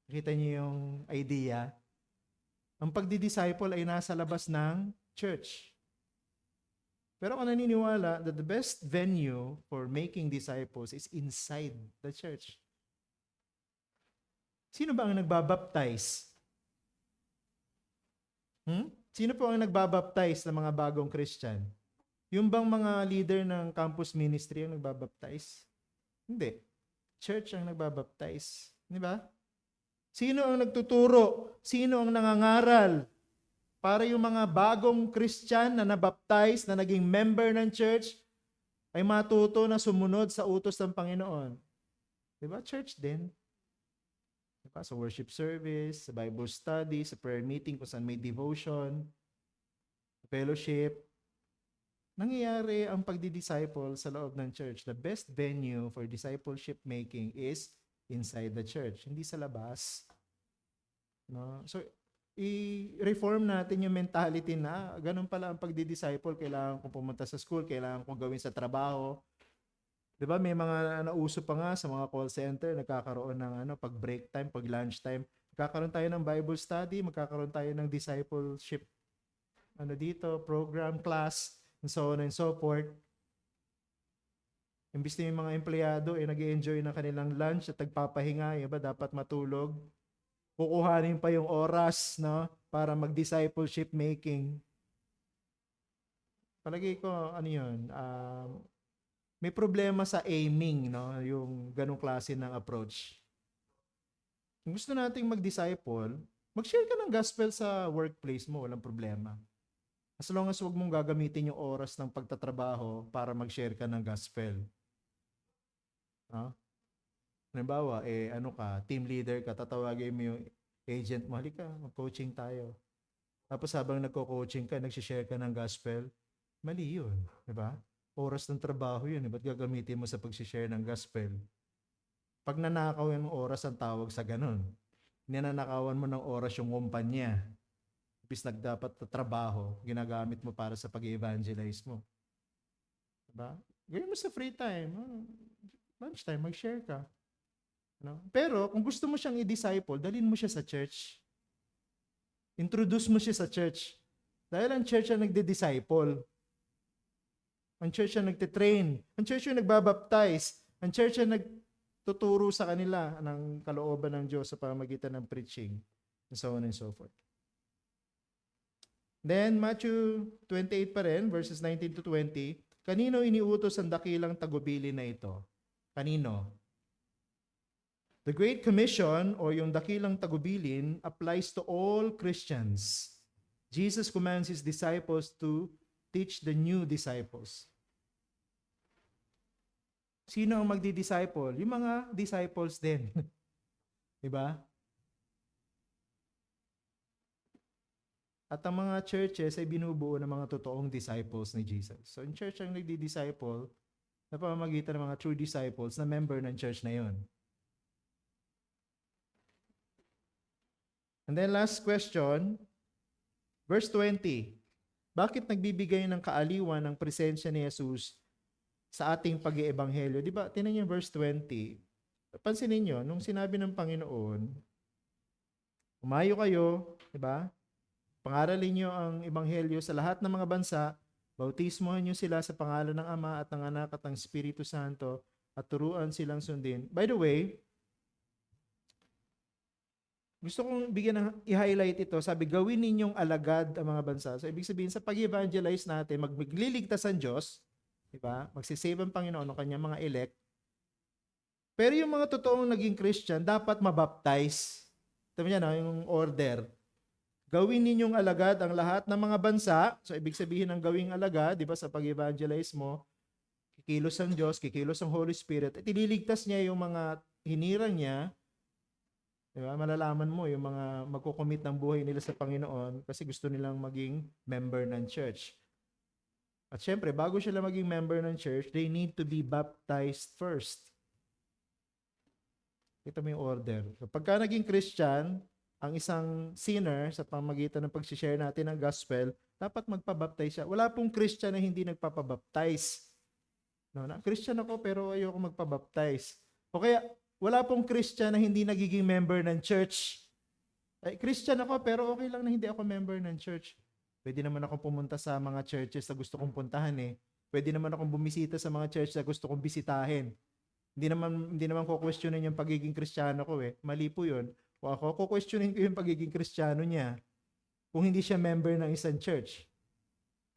Nakita niyo yung idea? Ang pagdi-disciple ay nasa labas ng church. Pero ako naniniwala that the best venue for making disciples is inside the church. Sino ba ang nagbabaptize? Sino po ang nagbabaptize ng mga bagong Christian? Yung bang mga leader ng campus ministry ang nagbabaptize? Hindi. Church ang nagbabaptize. Di ba? Sino ang nagtuturo? Sino ang nangangaral? Para yung mga bagong Christian na nabaptize, na naging member ng church, ay matuto na sumunod sa utos ng Panginoon. Diba? Church din. Diba? Sa worship service, sa Bible study, sa prayer meeting, kung saan may devotion, fellowship. Nangyayari ang pagdi-disciple sa loob ng church. The best venue for discipleship making is inside the church, hindi sa labas. No? So, i-reform natin yung mentality na ganun pala ang pagdi-disciple. Kailangan kong pumunta sa school, kailangan kong gawin sa trabaho. Diba, may mga nauso pa nga sa mga call center, nagkakaroon ng pag break time, pag lunch time, magkakaroon tayo ng Bible study, magkakaroon tayo ng discipleship dito, program, class, and so on and so forth. Imbis na yung mga empleyado nag-i-enjoy ng kanilang lunch at nagpapahinga, ba dapat matulog. Kukuhanin pa yung oras, no, para mag-discipleship making. Palagay ko, yun, may problema sa aiming, no, yung ganong klase ng approach. Kung gusto nating mag-disciple, mag-share ka ng gospel sa workplace mo, walang problema. As long as huwag mong gagamitin yung oras ng pagtatrabaho para mag-share ka ng gospel. No? Halimbawa, team leader ka, tatawagin mo yung agent mo, halika, mag-coaching tayo. Tapos habang nagko-coaching ka, nagsishare ka ng gospel, mali yun, di ba? Oras ng trabaho yun, ba't gagamitin mo sa pag-share ng gospel? Pag nanakaw yung oras ang tawag sa ganun, ninanakawan mo ng oras yung kumpanya. Bis nagdapat na trabaho, ginagamit mo para sa pag-evangelize mo. Diba? Gawin mo sa free time. Lunchtime, mag-share ka. No? Pero kung gusto mo siyang i-disciple, dalhin mo siya sa church. Introduce mo siya sa church. Dahil ang church ang nagde-disciple. Ang church ang nagte-train. Ang church yung nagbabaptize. Ang church ang nagtuturo sa kanila ng kalooban ng Diyos sa pamamagitan ng preaching. And so on and so forth. Then, Matthew 28 pa rin, verses 19 to 20. Kanino iniutos ang dakilang tagubilin na ito? Kanino? The Great Commission o yung dakilang tagubilin applies to all Christians. Jesus commands His disciples to teach the new disciples. Sino ang magdi-disciple? Yung mga disciples din. Diba? At ang mga churches ay binubuo ng mga totoong disciples ni Jesus. So, in church ang nagdi-disciple na pamamagitan ng mga true disciples na member ng church na yon. And then last question, verse 20. Bakit nagbibigay ng kaaliwan ng presensya ni Jesus sa ating pag-iebanghelyo? Di ba? Tingnan niyo yung verse 20. Pansinin niyo, nung sinabi ng Panginoon, umayo kayo, di ba? Pangaralin niyo ang ebanghelyo sa lahat ng mga bansa, bautismohan niyo sila sa pangalan ng Ama at ng Anak at ng Espiritu Santo at turuan silang sundin. By the way, gusto kong i-highlight ito. Sabi, gawin ninyong alagad ang mga bansa. So, ibig sabihin, sa pag-evangelize natin, magliligtas ang Diyos, di ba? Magsisave ang Panginoon ng kanyang mga elect. Pero yung mga totoong naging Christian, dapat mabaptize. Ito niya na, yung order. Gawin ninyong alagad ang lahat ng mga bansa. So, ibig sabihin ng gawing alagad, di ba, sa pag-evangelize mo, kikilos ang Diyos, kikilos ang Holy Spirit, at ililigtas niya yung mga hinirang niya. Di ba? Malalaman mo yung mga magkukomit ng buhay nila sa Panginoon kasi gusto nilang maging member ng church. At syempre, bago sila maging member ng church, they need to be baptized first. Ito mo yung order. So, pagka naging Christian, ang isang sinner sa pamagitan ng pag-share natin ng gospel, dapat magpabaptize siya. Wala pong Christian na hindi nagpapabaptize. No, na Christian ako pero ayoko magpabaptize. O kaya, wala pong Christian na hindi nagiging member ng church. Ay, Christian ako pero okay lang na hindi ako member ng church. Pwede naman akong pumunta sa mga churches na gusto kong puntahan eh. Pwede naman akong bumisita sa mga church na gusto kong bisitahin. Hindi naman ko questionin yung pagiging Kristiyano ko eh. Mali po 'yun. O ako, questionin ko yung pagiging Kristiyano niya kung hindi siya member ng isang church.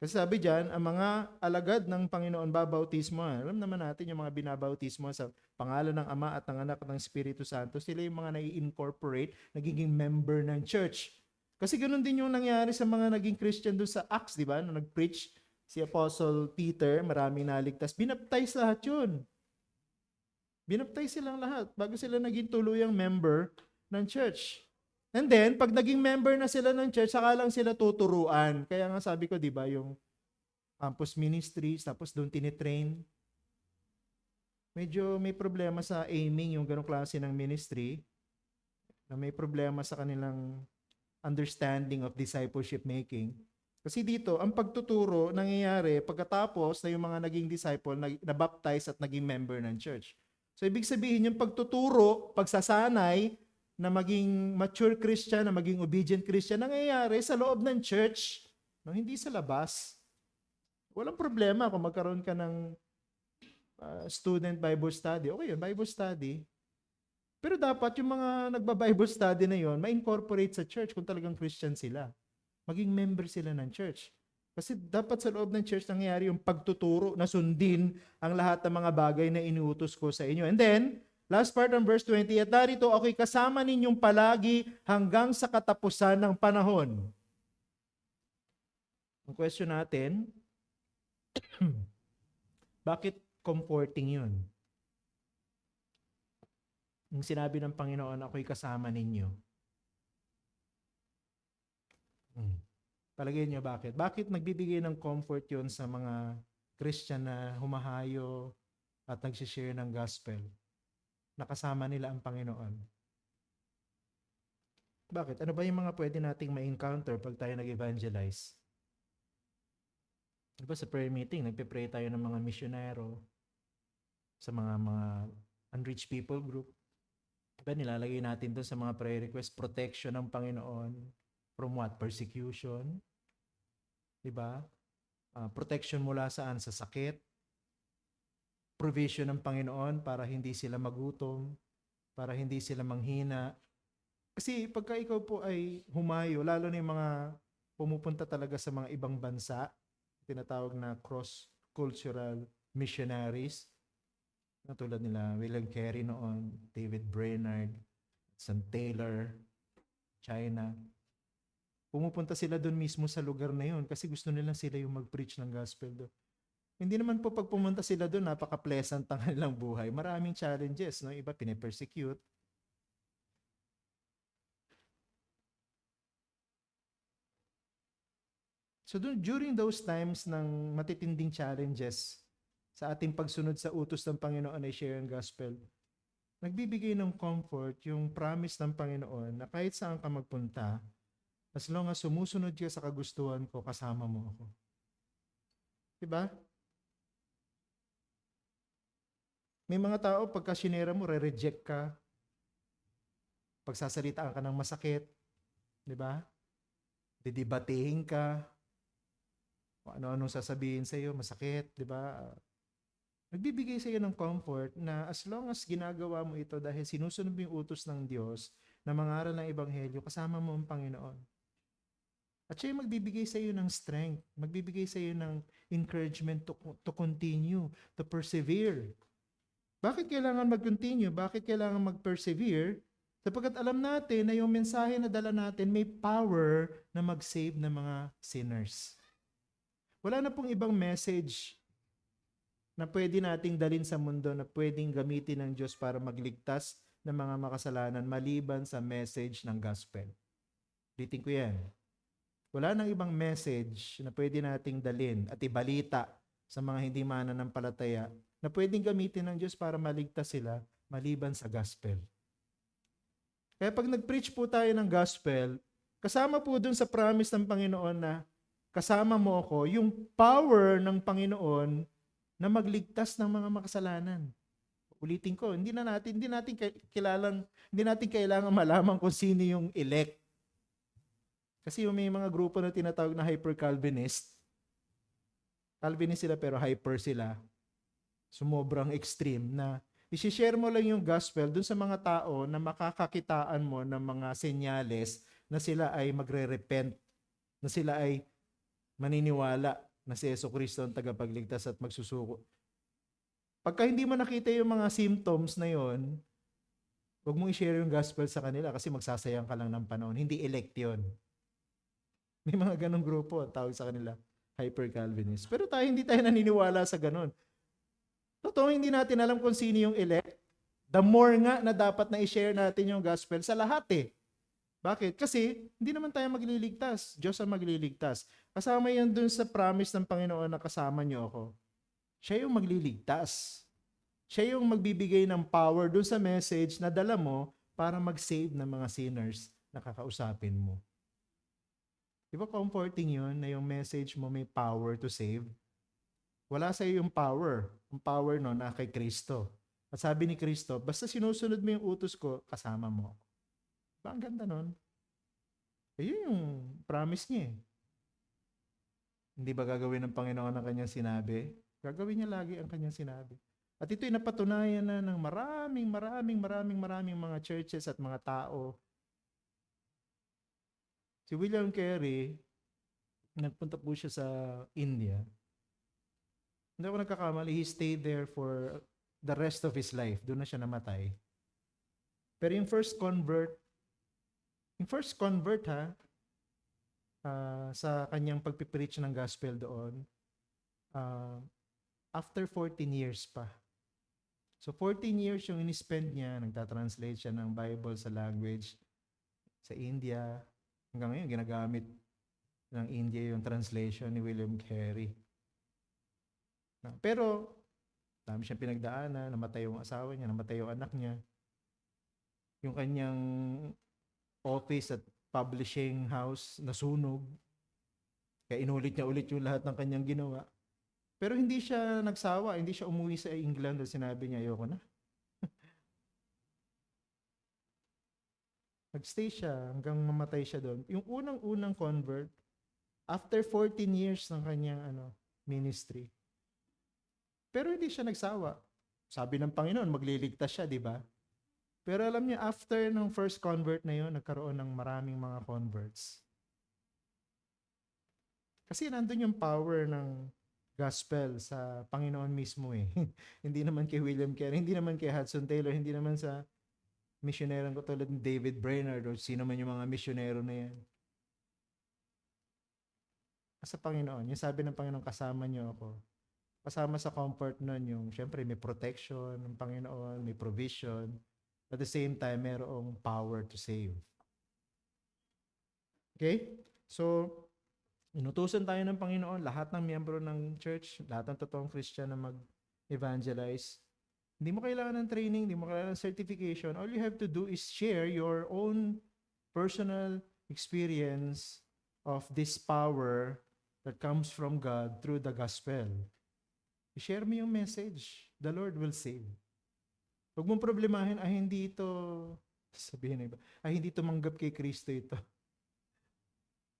Kasi sabi diyan, ang mga alagad ng Panginoon babautismo. Alam naman natin yung mga binabautismo sa pangalan ng Ama at ng Anak at ng Espiritu Santo. Sila yung mga nai-incorporate, nagiging member ng church. Kasi ganoon din yung nangyari sa mga naging Christian doon sa Acts, di ba? Nung nag-preach si Apostle Peter, maraming naligtas. Binaptize lahat yun. Binaptize silang lahat bago sila naging tuluyang member ng church. And then, pag naging member na sila ng church, saka lang sila tuturuan. Kaya nga sabi ko, di ba, yung campus ministries, tapos doon tinitrain. Medyo may problema sa aiming yung ganong klase ng ministry, na may problema sa kanilang understanding of discipleship making. Kasi dito, ang pagtuturo nangyayari pagkatapos na yung mga naging disciple na-baptize at naging member ng church. So, ibig sabihin, yung pagtuturo, pagsasanay, na maging mature Christian, na maging obedient Christian, nangyayari sa loob ng church, no? Hindi sa labas. Walang problema kung magkaroon ka ng student Bible study. Okay yun, Bible study. Pero dapat yung mga nagba-Bible study na yun, ma-incorporate sa church kung talagang Christian sila. Maging member sila ng church. Kasi dapat sa loob ng church nangyayari yung pagtuturo na sundin ang lahat ng mga bagay na inuutos ko sa inyo. And then, last part ng verse 20, at darito ako'y kasama ninyong palagi hanggang sa katapusan ng panahon. Ang question natin, bakit comforting yun? Yung sinabi ng Panginoon, ako'y kasama ninyo. Palagay niyo bakit? Bakit nagbibigay ng comfort yun sa mga Christian na humahayo at nagsishare ng gospel? Nakasama nila ang Panginoon. Bakit? Ano ba yung mga pwede nating ma-encounter pag tayo nag-evangelize? Diba sa prayer meeting, nagpe-pray tayo ng mga misyonero sa mga unreached people group. Diba nilalagay natin doon sa mga prayer request, protection ng Panginoon from what? Persecution. Diba? Protection mula saan? Sa sakit. Provision ng Panginoon para hindi sila magutom, para hindi sila manghina. Kasi pagka ikaw po ay humayo, lalo na yung mga pumupunta talaga sa mga ibang bansa, tinatawag na cross-cultural missionaries, na tulad nila William Carey noon, David Brainerd, Sam Taylor, China. Pumupunta sila doon mismo sa lugar na yun kasi gusto nila sila yung mag-preach ng gospel doon. Hindi naman po pag pumunta sila doon, napaka-pleasant ang kanilang buhay. Maraming challenges, no? Iba pinipersecute. So during those times ng matitinding challenges sa ating pagsunod sa utos ng Panginoon ay share ang gospel, nagbibigay ng comfort yung promise ng Panginoon na kahit saan ka magpunta, as long as sumusunod ka sa kagustuhan ko, kasama mo ako. Diba? May mga tao, pagka sinera mo, re-reject ka. Pagsasalitaan ka ng masakit. Diba? Didibatehin ka. O ano-anong sasabihin sa'yo, masakit. Diba? Nagbibigay sa'yo ng comfort na as long as ginagawa mo ito dahil sinusunod mo yung utos ng Diyos na mangaral ng Ebanghelyo, kasama mo ang Panginoon. At siya yung magbibigay sa iyo ng strength, magbibigay sa iyo ng encouragement to continue, to persevere. Bakit kailangan mag-continue? Bakit kailangan mag-persevere? Sapagkat alam natin na yung mensahe na dala natin may power na mag-save ng mga sinners. Wala na pong ibang message na pwede nating dalhin sa mundo na pwedeng gamitin ng Diyos para magligtas ng mga makasalanan maliban sa message ng gospel. Ulitin ko yan. Wala nang ibang message na pwede nating dalhin at ibalita sa mga hindi mananampalataya na pwedeng gamitin ng Diyos para maligtas sila maliban sa gospel. Kaya pag nag-preach po tayo ng gospel, kasama po dun sa promise ng Panginoon na kasama mo ako, yung power ng Panginoon na magligtas ng mga makasalanan. Ulitin ko, hindi natin kailangan malaman kung sino yung elect. Kasi yung may mga grupo na tinatawag na hyper-Calvinist, Calvinist sila pero hyper sila. Sumobrang extreme na i-share mo lang yung gospel dun sa mga tao na makakakitaan mo ng mga senyales na sila ay magre-repent, na sila ay maniniwala na si Jesucristo ang tagapagligtas at magsusuko. Pagka hindi mo nakita yung mga symptoms na yon, huwag mong i-share yung gospel sa kanila kasi magsasayang ka lang ng panahon. Hindi elect yun. May mga ganong grupo, tawag sa kanila, hyper-Calvinist. Pero hindi tayo naniniwala sa ganon. Totoo, hindi natin alam kung sino yung elect. The more nga na dapat na i-share natin yung gospel sa lahat eh. Bakit? Kasi hindi naman tayo magliligtas. Diyos ang magliligtas. Kasama yan dun sa promise ng Panginoon na kasama niyo ako. Siya yung magliligtas. Siya yung magbibigay ng power dun sa message na dala mo para mag-save ng mga sinners na kakausapin mo. Di ba comforting yun na yung message mo may power to save? Wala sa iyo yung power. Ang power no na kay Kristo. At sabi ni Kristo, basta sinusunod mo yung utos ko, kasama mo. Diba ang ganda nun? Ayun yung promise niya eh. Hindi ba gagawin ng Panginoon ang kanyang sinabi? Gagawin niya lagi ang kanyang sinabi. At ito'y napatunayan na ng maraming mga churches at mga tao. Si William Carey, nagpunta po siya sa India. Hindi ako nagkakamali, he stayed there for the rest of his life. Doon na siya namatay. Pero yung first convert sa kanyang pagpipreach ng gospel doon, after 14 years pa. So 14 years yung in-spend niya, nagtatranslate siya ng Bible sa language sa India. Hanggang ngayon, ginagamit ng India yung translation ni William Carey. Pero, dami siyang pinagdaanan, namatay yung asawa niya, namatay yung anak niya. Yung kanyang office at publishing house nasunog. Kaya inulit niya ulit yung lahat ng kanyang ginawa. Pero hindi siya nagsawa, hindi siya umuwi sa England at sinabi niya, ayoko na. Nagstay siya hanggang mamatay siya doon. Yung unang convert, after 14 years ng kanyang ministry. Pero hindi siya nagsawa. Sabi ng Panginoon, magliligtas siya, di ba? Pero alam niyo, after ng first convert na yun, nagkaroon ng maraming mga converts. Kasi nandun yung power ng gospel sa Panginoon mismo eh. Hindi naman kay William Carey, hindi naman kay Hudson Taylor, hindi naman sa missionerong katulad ni David Brainerd o sino man yung mga misyonero na yan. Sa Panginoon, yung sabi ng Panginoon, kasama niyo ako. Kasama sa comfort nun yung, syempre may protection ng Panginoon, may provision. At the same time, mayroong power to save. Okay? So, Inutusan tayo ng Panginoon, lahat ng miyembro ng church, lahat ng totoong Christian na mag-evangelize. Hindi mo kailangan ng training, hindi mo kailangan ng certification. All you have to do is share your own personal experience of this power that comes from God through the gospel. I-share mo yung message. The Lord will save. Huwag mong problemahin, hindi ito, sabihin na iba, hindi tumanggap kay Kristo ito.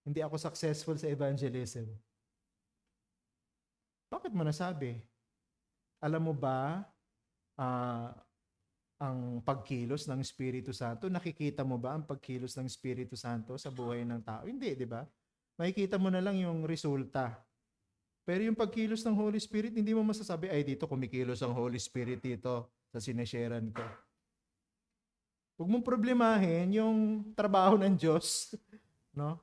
Hindi ako successful sa evangelism. Bakit mo nasabi? Alam mo ba, ang pagkilos ng Espiritu Santo, nakikita mo ba ang pagkilos ng Espiritu Santo sa buhay ng tao? Hindi, di ba? Makikita mo na lang yung resulta. Pero yung pagkilos ng Holy Spirit, hindi mo masasabi, dito kumikilos ang Holy Spirit dito sa sinesharean ko. Huwag mong problemahin yung trabaho ng Diyos. No?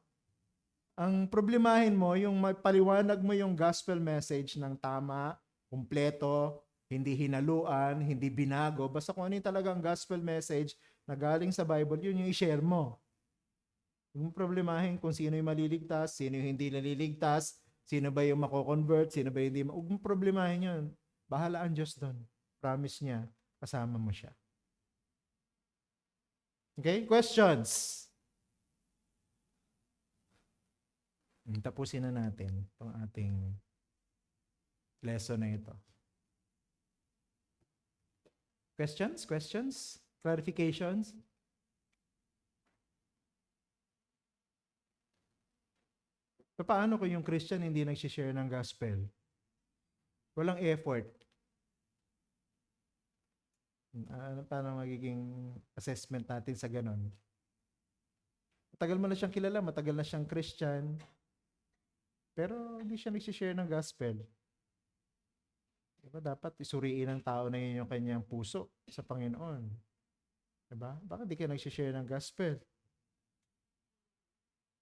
Ang problemahin mo, yung paliwanag mo yung gospel message ng tama, kumpleto, hindi hinaluan, hindi binago. Basta kung ano yung talagang gospel message na galing sa Bible, yun yung i-share mo. Huwag mong problemahin kung sino yung maliligtas, sino yung hindi naliligtas, sino ba yung mako-convert, sino ba yung hindi. Huwag mong problemahin yun. Bahala ang Diyos doon. Promise niya, kasama mo siya. Okay? Questions? Tapusin na natin itong ating lesson na ito. Questions? Questions? Clarifications? Paano kung yung Christian hindi nagsishare ng gospel? Walang effort. Paano magiging assessment natin sa ganon? Matagal mo na siyang kilala, matagal na siyang Christian, pero hindi siya nagsishare ng gospel. Diba? Dapat isuriin ng tao na yun yung kanyang puso sa Panginoon. Diba? Bakit di ka nagsishare ng gospel?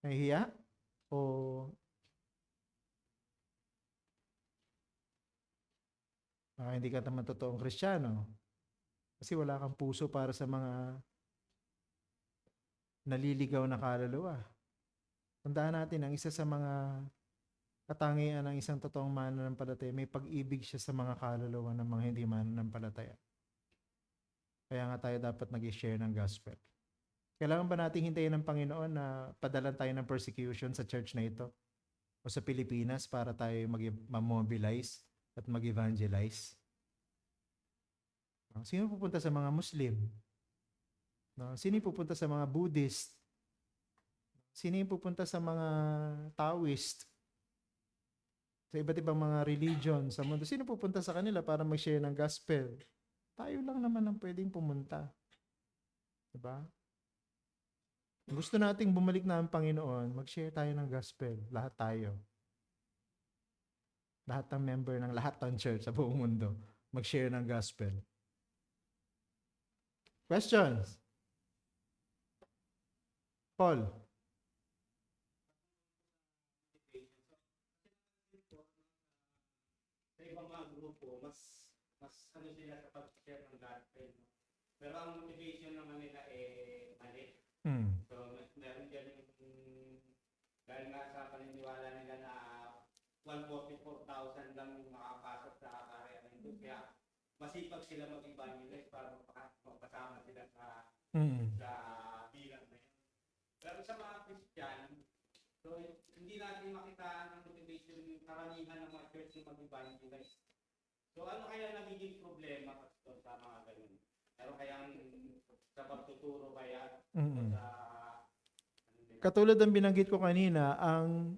Nahihiya? O hindi ka naman totoong Kristiyano? Kasi wala kang puso para sa mga naliligaw na kaluluwa. Tandaan natin, ang isa sa mga katangian ng isang totoong mananampalataya, may pag-ibig siya sa mga kaluluwa ng mga hindi mananampalataya. Kaya nga tayo dapat nag-share ng gospel. Kailangan ba natin hintayin ng Panginoon na padalan tayo ng persecution sa church na ito o sa Pilipinas para tayo mag-mobilize at mag-evangelize? Sino pupunta sa mga Muslim? Sino pupunta sa mga Buddhist? Sino pupunta sa mga Taoist? Sa iba't ibang mga religion sa mundo. Sino pupunta sa kanila para mag-share ng gospel? Tayo lang naman ang pwedeng pumunta. Diba? Gusto nating bumalik na ang Panginoon, mag-share tayo ng gospel. Lahat tayo. Lahat ng member ng lahat ng church sa buong mundo, mag-share ng gospel. Questions? Paul? Sa ibang mga grupo, mas ano sila sa pag-share ng gospel. No? Pero ang motivation naman nila mali. So, meron dyan yung, dahil nga sa paniniwala nila na 144,000 lang yung makapasok sa karya ng Diyos. Kaya masipag sila mag-evangelize para magpasama sila sa bilang na yun. Pero sa mga Christian, so hindi natin makita ang motivation ng karamihan ng mga church na mag-evangelize. So ano kaya nagiging problema sa mga ganun? Pero kaya sa pagtuturo kaya sa Katulad ng binanggit ko kanina, ang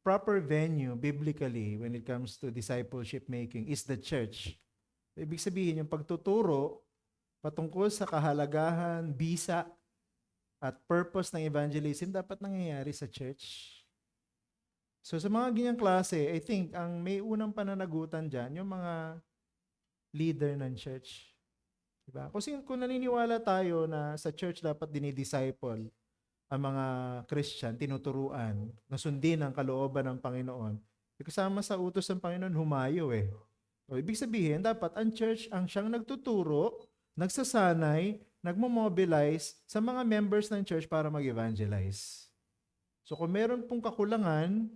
proper venue biblically when it comes to discipleship making is the church. Ibig sabihin, yung pagtuturo patungkol sa kahalagahan, bisa, at purpose ng evangelism dapat nangyayari sa church. So sa mga ganyang klase, I think ang may unang pananagutan dyan, yung mga leader ng church. Diba? Kasi kung naniniwala tayo na sa church dapat dinidisciple ang mga Christian, tinuturuan, na sundin ang kalooban ng Panginoon, kasama sa utos ng Panginoon, humayo eh. O, ibig sabihin, dapat ang church ang siyang nagtuturo, nagsasanay, nagmo-mobilize sa mga members ng church para mag-evangelize. So kung meron pong kakulangan,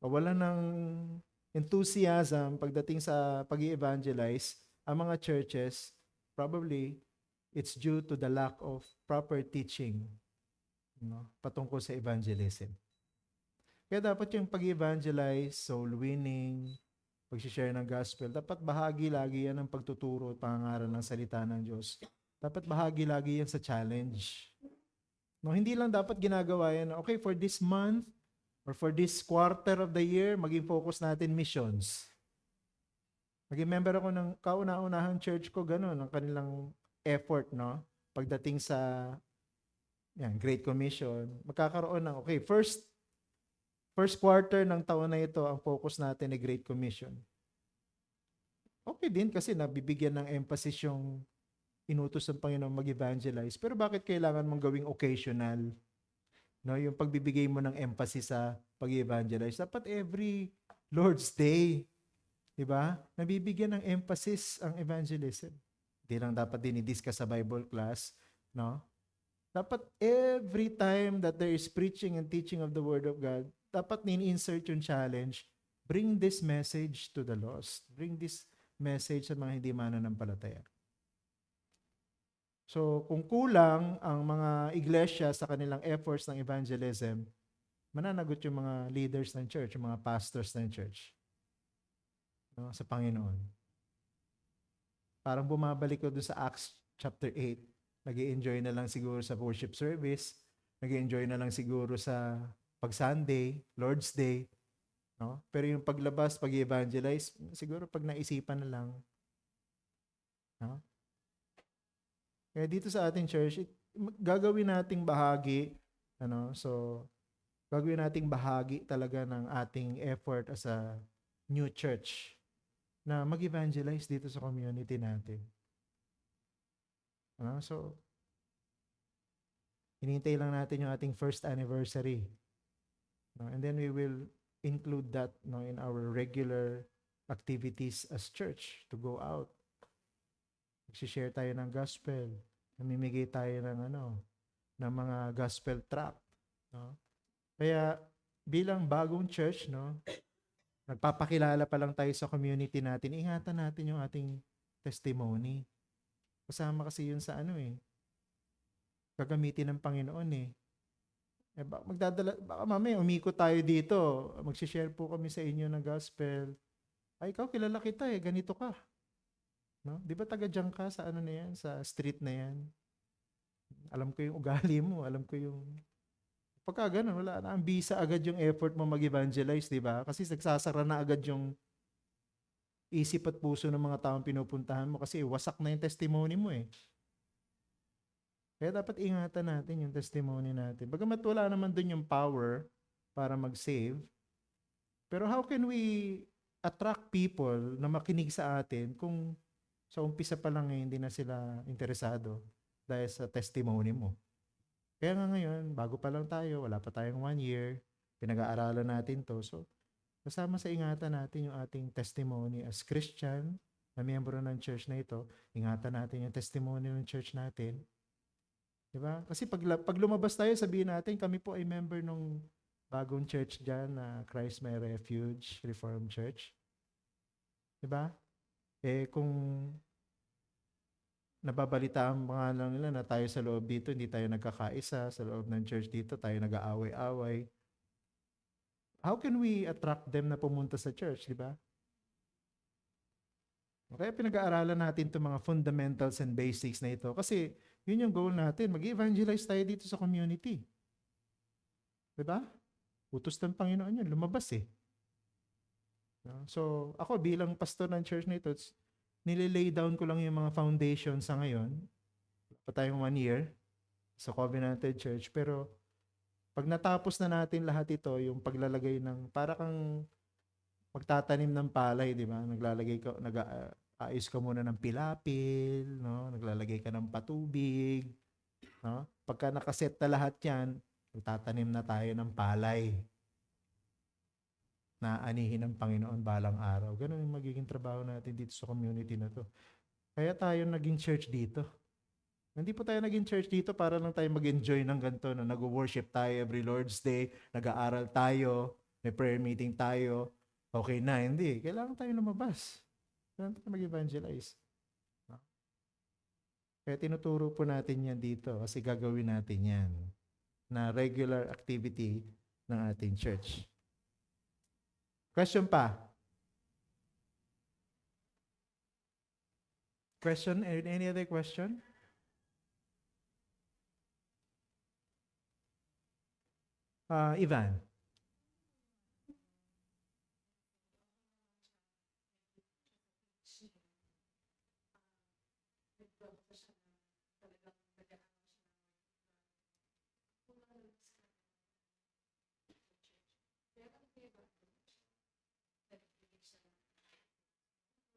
kawalan ng enthusiasm pagdating sa pag-evangelize, ang mga churches, probably it's due to the lack of proper teaching, patungkol sa evangelism. Kaya dapat yung pag-evangelize, soul winning, pag-share ng gospel, dapat bahagi lagi yan ng pagtuturo at pangangaral ng salita ng Diyos. Dapat bahagi lagi yan sa challenge. No, hindi lang dapat ginagawa yan, okay, for this month or for this quarter of the year, maging focus natin missions. Maging member ako ng kauna-unahang church ko, gano'n, ang kanilang effort, no? Pagdating sa Great Commission, magkakaroon ng, okay, first quarter ng taon na ito, ang focus natin ay Great Commission. Okay din kasi nabibigyan ng emphasis yung inutos ng Panginoon mag-evangelize. Pero bakit kailangan mong gawing occasional? No, yung pagbibigay mo ng emphasis sa pag-evangelize. Dapat every Lord's Day, di ba? Nabibigyan ng emphasis ang evangelism. Hindi lang dapat din i-discuss sa Bible class, no? Dapat every time that there is preaching and teaching of the Word of God, dapat ni-insert yung challenge, bring this message to the lost. Bring this message sa mga hindi mananampalataya. So, kung kulang ang mga iglesia sa kanilang efforts ng evangelism, mananagot yung mga leaders ng church, yung mga pastors ng church, no, sa Panginoon. Parang bumabalik ko doon sa Acts chapter 8. Nag-i-enjoy na lang siguro sa worship service, nag-i-enjoy na lang siguro sa pag-Sunday, Lord's Day, no? Pero yung paglabas, pag-evangelize, siguro pag naisipan na lang, no? Kaya dito sa ating church, gagawin nating bahagi, gagawin nating bahagi talaga ng ating effort as a new church na mag-evangelize dito sa community natin. So, hinihintay lang natin yung ating first anniversary. And then we will include that in our regular activities as church to go out. Magsishare tayo ng gospel. Namimigay tayo ng mga gospel tract. No? Kaya bilang bagong church, nagpapakilala pa lang tayo sa community natin, ingatan natin yung ating testimony. Kasama kasi yun sa gagamitin ng Panginoon baka mamaya umikot tayo dito, magsishare po kami sa inyo ng gospel. Ay, ikaw kilala kita ganito ka. No? Di ba taga dyan ka sa na yan, sa street na yan? Alam ko yung ugali mo, alam ko yung... Pagka ganun, wala na, ang bisa agad yung effort mo mag-evangelize, di ba? Kasi nagsasara na agad yung isip at puso ng mga taong pinupuntahan mo kasi wasak na yung testimony mo Kaya dapat ingatan natin yung testimony natin. Bagamat wala naman dun yung power para mag-save, pero how can we attract people na makinig sa atin kung sa umpisa pa lang hindi na sila interesado dahil sa testimony mo? Kaya nga ngayon, bago pa lang tayo, wala pa tayong 1 year, pinag-aaralan natin to. So, kasama sa ingatan natin yung ating testimony as Christian, na miyembro ng church na ito, ingatan natin yung testimony ng church natin. Diba? Kasi pag lumabas tayo, sabihin natin, kami po ay member ng bagong church dyan na Christ My Refuge Reformed Church. Diba? Kung nababalita ang mga lang nila na tayo sa loob dito, hindi tayo nagkakaisa, sa loob ng church dito, tayo nag-aaway-away. How can we attract them na pumunta sa church, di ba? Kaya pinag-aaralan natin itong mga fundamentals and basics na ito kasi yun yung goal natin. Mag-evangelize tayo dito sa community. Di ba? Utos ng Panginoon yun, lumabas So, ako bilang pastor ng church na ito, nililay down ko lang yung mga foundation sa ngayon. Pa tayong 1 year sa Covenanted Church. Pero pag natapos na natin lahat ito, yung paglalagay ng, para kang magtatanim ng palay, di ba? Nag-aayos ka muna ng pilapil, no? Naglalagay ka ng patubig, no? Pagka nakaset na lahat yan, magtatanim na tayo ng palay na anihin ng Panginoon balang araw. Ganun yung magiging trabaho natin dito sa community na to. Kaya tayo naging church dito. Hindi po tayo naging church dito para lang tayo mag-enjoy ng ganito. No? Nag-worship tayo every Lord's Day, nag-aaral tayo, may prayer meeting tayo. Okay na, hindi. Kailangan tayo lumabas. Kailangan tayo mag-evangelize. No? Kaya tinuturo po natin yan dito kasi gagawin natin yan na regular activity ng ating church. Question pa? Question? Any other question? Ivan.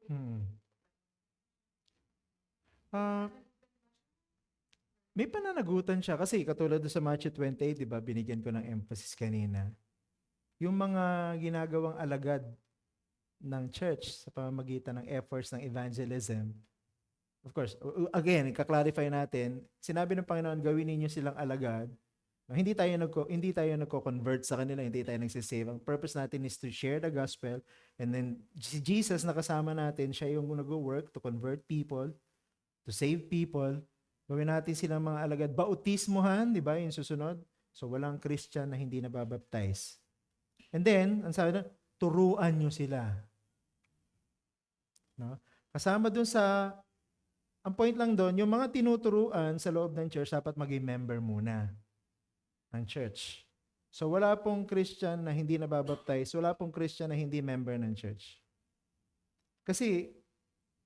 Hmm. Ah, may pananagutan siya kasi katulad doon sa Matthew 28, 'di ba? Binigyan ko ng emphasis kanina. Yung mga ginagawang alagad ng church sa pamamagitan ng efforts ng evangelism. Of course, again, ika-clarify natin, sinabi ng Panginoon, gawin ninyo silang alagad. No, hindi tayo nagko-convert sa kanila, hindi tayo nagsisave. Ang purpose natin is to share the gospel, and then si Jesus na kasama natin, siya yung nag-work to convert people, to save people. Gawin natin silang mga alagad. Bautismohan, di ba, yung susunod? So, walang Christian na hindi nababaptize. And then, ang sabi na, turuan nyo sila. No? Kasama dun sa, ang point lang doon, yung mga tinuturuan sa loob ng church, dapat maging member muna ng church. So, wala pong Christian na hindi nababaptize, wala pong Christian na hindi member ng church. Kasi,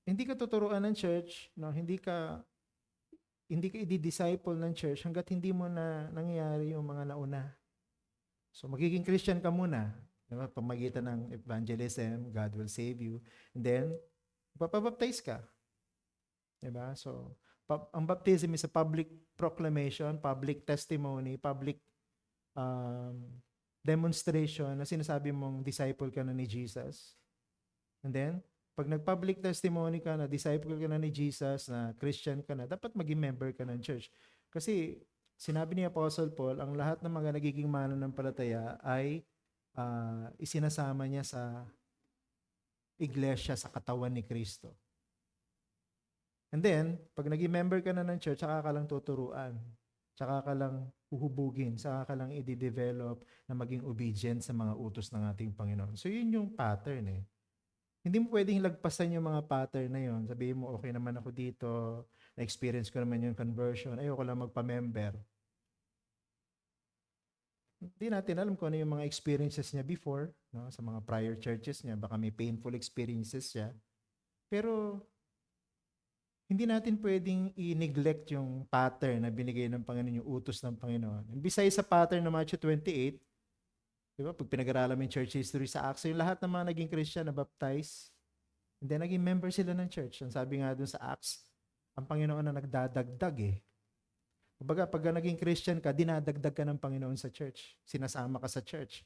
hindi ka tuturuan ng church, no? Hindi ka i-disciple ng church hanggat hindi mo na nangyayari yung mga nauna. So, magiging Christian ka muna. Diba? Pamagitan ng evangelism, God will save you. And then, papabaptize ka. Diba? So, ang baptism is a public proclamation, public testimony, public demonstration na sinasabi mong disciple ka na ni Jesus. And then, pag nag-public testimony ka na disciple ka na ni Jesus, na Christian ka na, dapat maging member ka ng church. Kasi sinabi ni Apostle Paul, ang lahat ng mga nagiging mananampalataya ay isinasama niya sa iglesia, sa katawan ni Kristo. And then, pag naging member ka na ng church, saka ka lang tuturuan. Saka ka lang uhubugin. Saka ka lang i-develop na maging obedient sa mga utos ng ating Panginoon. So, yun yung pattern eh. Hindi mo pwedeng lagpasan yung mga pattern na yun. Sabihin mo, okay naman ako dito, na-experience ko naman yung conversion, ayoko lang magpa-member. Hindi natin alam kung ano yung mga experiences niya before, no? Sa mga prior churches niya, baka may painful experiences siya. Pero, hindi natin pwedeng i-neglect yung pattern na binigay ng Panginoon, yung utos ng Panginoon. And besides sa pattern ng Matthew 28, di ba? Pag pinag-aralan mo yung church history sa Acts, yung lahat ng mga naging Christian na baptize, and then naging member sila ng church. Ang sabi nga dun sa Acts, ang Panginoon na nagdadagdag eh. Kumbaga, pag naging Christian ka, dinadagdag ka ng Panginoon sa church. Sinasama ka sa church.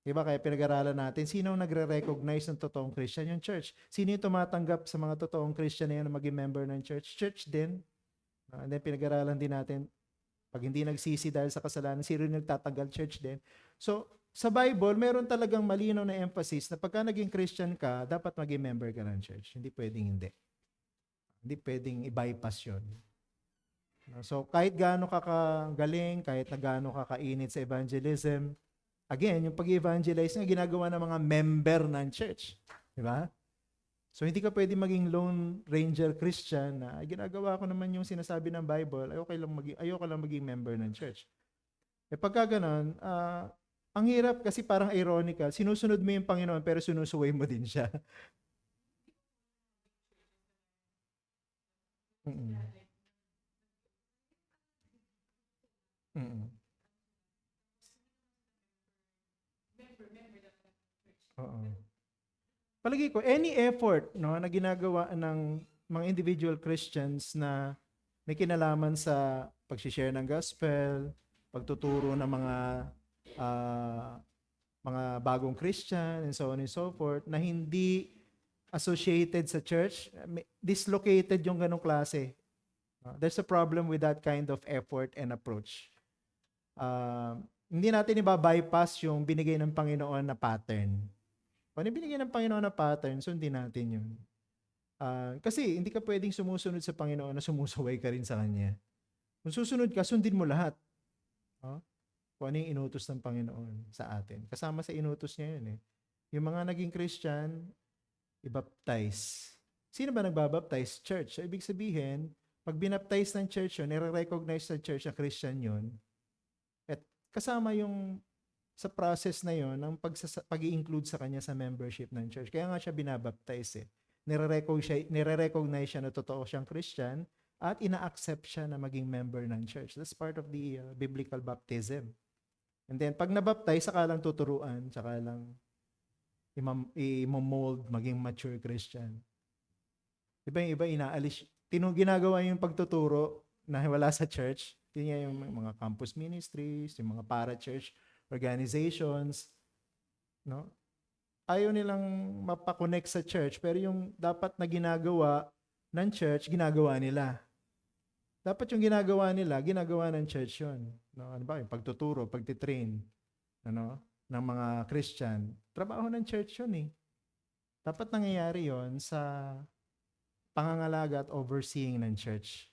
Di ba? Kaya pinag-aralan natin, sino ang nagre-recognize ng totoong Christian? Yung church. Sino yung tumatanggap sa mga totoong Christian na yun na maging member ng church? Church din. And then pinag-aralan din natin, pag hindi nagsisi dahil sa kasalanan, sino yung nagtatanggal? Church din. So, sa Bible, meron talagang malinaw na emphasis na pagka naging Christian ka, dapat maging member ka ng church. Hindi pwedeng hindi. Hindi pwedeng i-bypass yun. So, kahit gaano ka kagaling, kahit na gaano ka kainit sa evangelism, again, yung pag-evangelize na ginagawa ng mga member ng church. Di ba? So, hindi ka pwede maging Lone Ranger Christian na ginagawa ko naman yung sinasabi ng Bible, ayoko lang maging member ng church. E pagka ganun, ang hirap kasi parang ironical, sinusunod mo yung Panginoon pero sinusuway mo din siya. Mm-mm. Mm-mm. Oo. Palagi ko, any effort no, na ginagawa ng mga individual Christians na may kinalaman sa pag-share ng gospel, pagtuturo ng mga bagong Christian, and so on and so forth, na hindi associated sa church, dislocated yung ganong klase. There's a problem with that kind of effort and approach. Hindi natin iba-bypass yung binigay ng Panginoon na pattern. Kung ano yung binigay ng Panginoon na pattern, sundin natin yun. Kasi hindi ka pwedeng sumusunod sa Panginoon na sumusaway ka rin sa Kanya. Kung susunod ka, sundin mo lahat. Kung ano yung inutos ng Panginoon sa atin. Kasama sa inutos niya yun eh. Yung mga naging Christian, i-baptize. Sino ba nagbabaptize? Church. So, ibig sabihin, pag binaptize ng church yun, nire-recognize sa church na Christian yun, at kasama yung sa process na yun, ng pag-i-include sa kanya sa membership ng church. Kaya nga siya binabaptize eh. Nire-recognize siya na totoo siyang Christian at ina-accept siya na maging member ng church. That's part of the biblical baptism. And then, pag nabaptize, saka lang tuturuan, saka lang i-mold, maging mature Christian. Diba yung iba inaalis, ginagawa yung pagtuturo na wala sa church, yun yung mga campus ministries, yung mga para-church organizations, no? Ayaw nilang mapakonect sa church, pero yung dapat na ginagawa ng church, ginagawa nila. Dapat yung ginagawa nila, ginagawa ng church yun. No? Ano ba? Yung pagtuturo, pagtitrain, ng mga Christian. Trabaho ng church yun eh. Dapat nangyayari yon sa pangangalaga at overseeing ng church.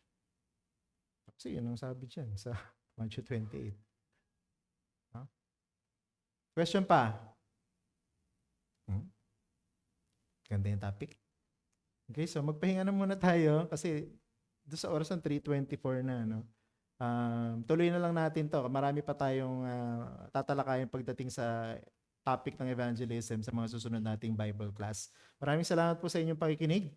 Kasi yun ang sabi dyan sa Matthew 28. Question pa? Ganda yung topic. Okay, so magpahinga na muna tayo kasi doon sa oras ng 3:24 na. No? Tuloy na lang natin to. Marami pa tayong tatalakayin pagdating sa topic ng evangelism sa mga susunod nating Bible class. Maraming salamat po sa inyong pakikinig.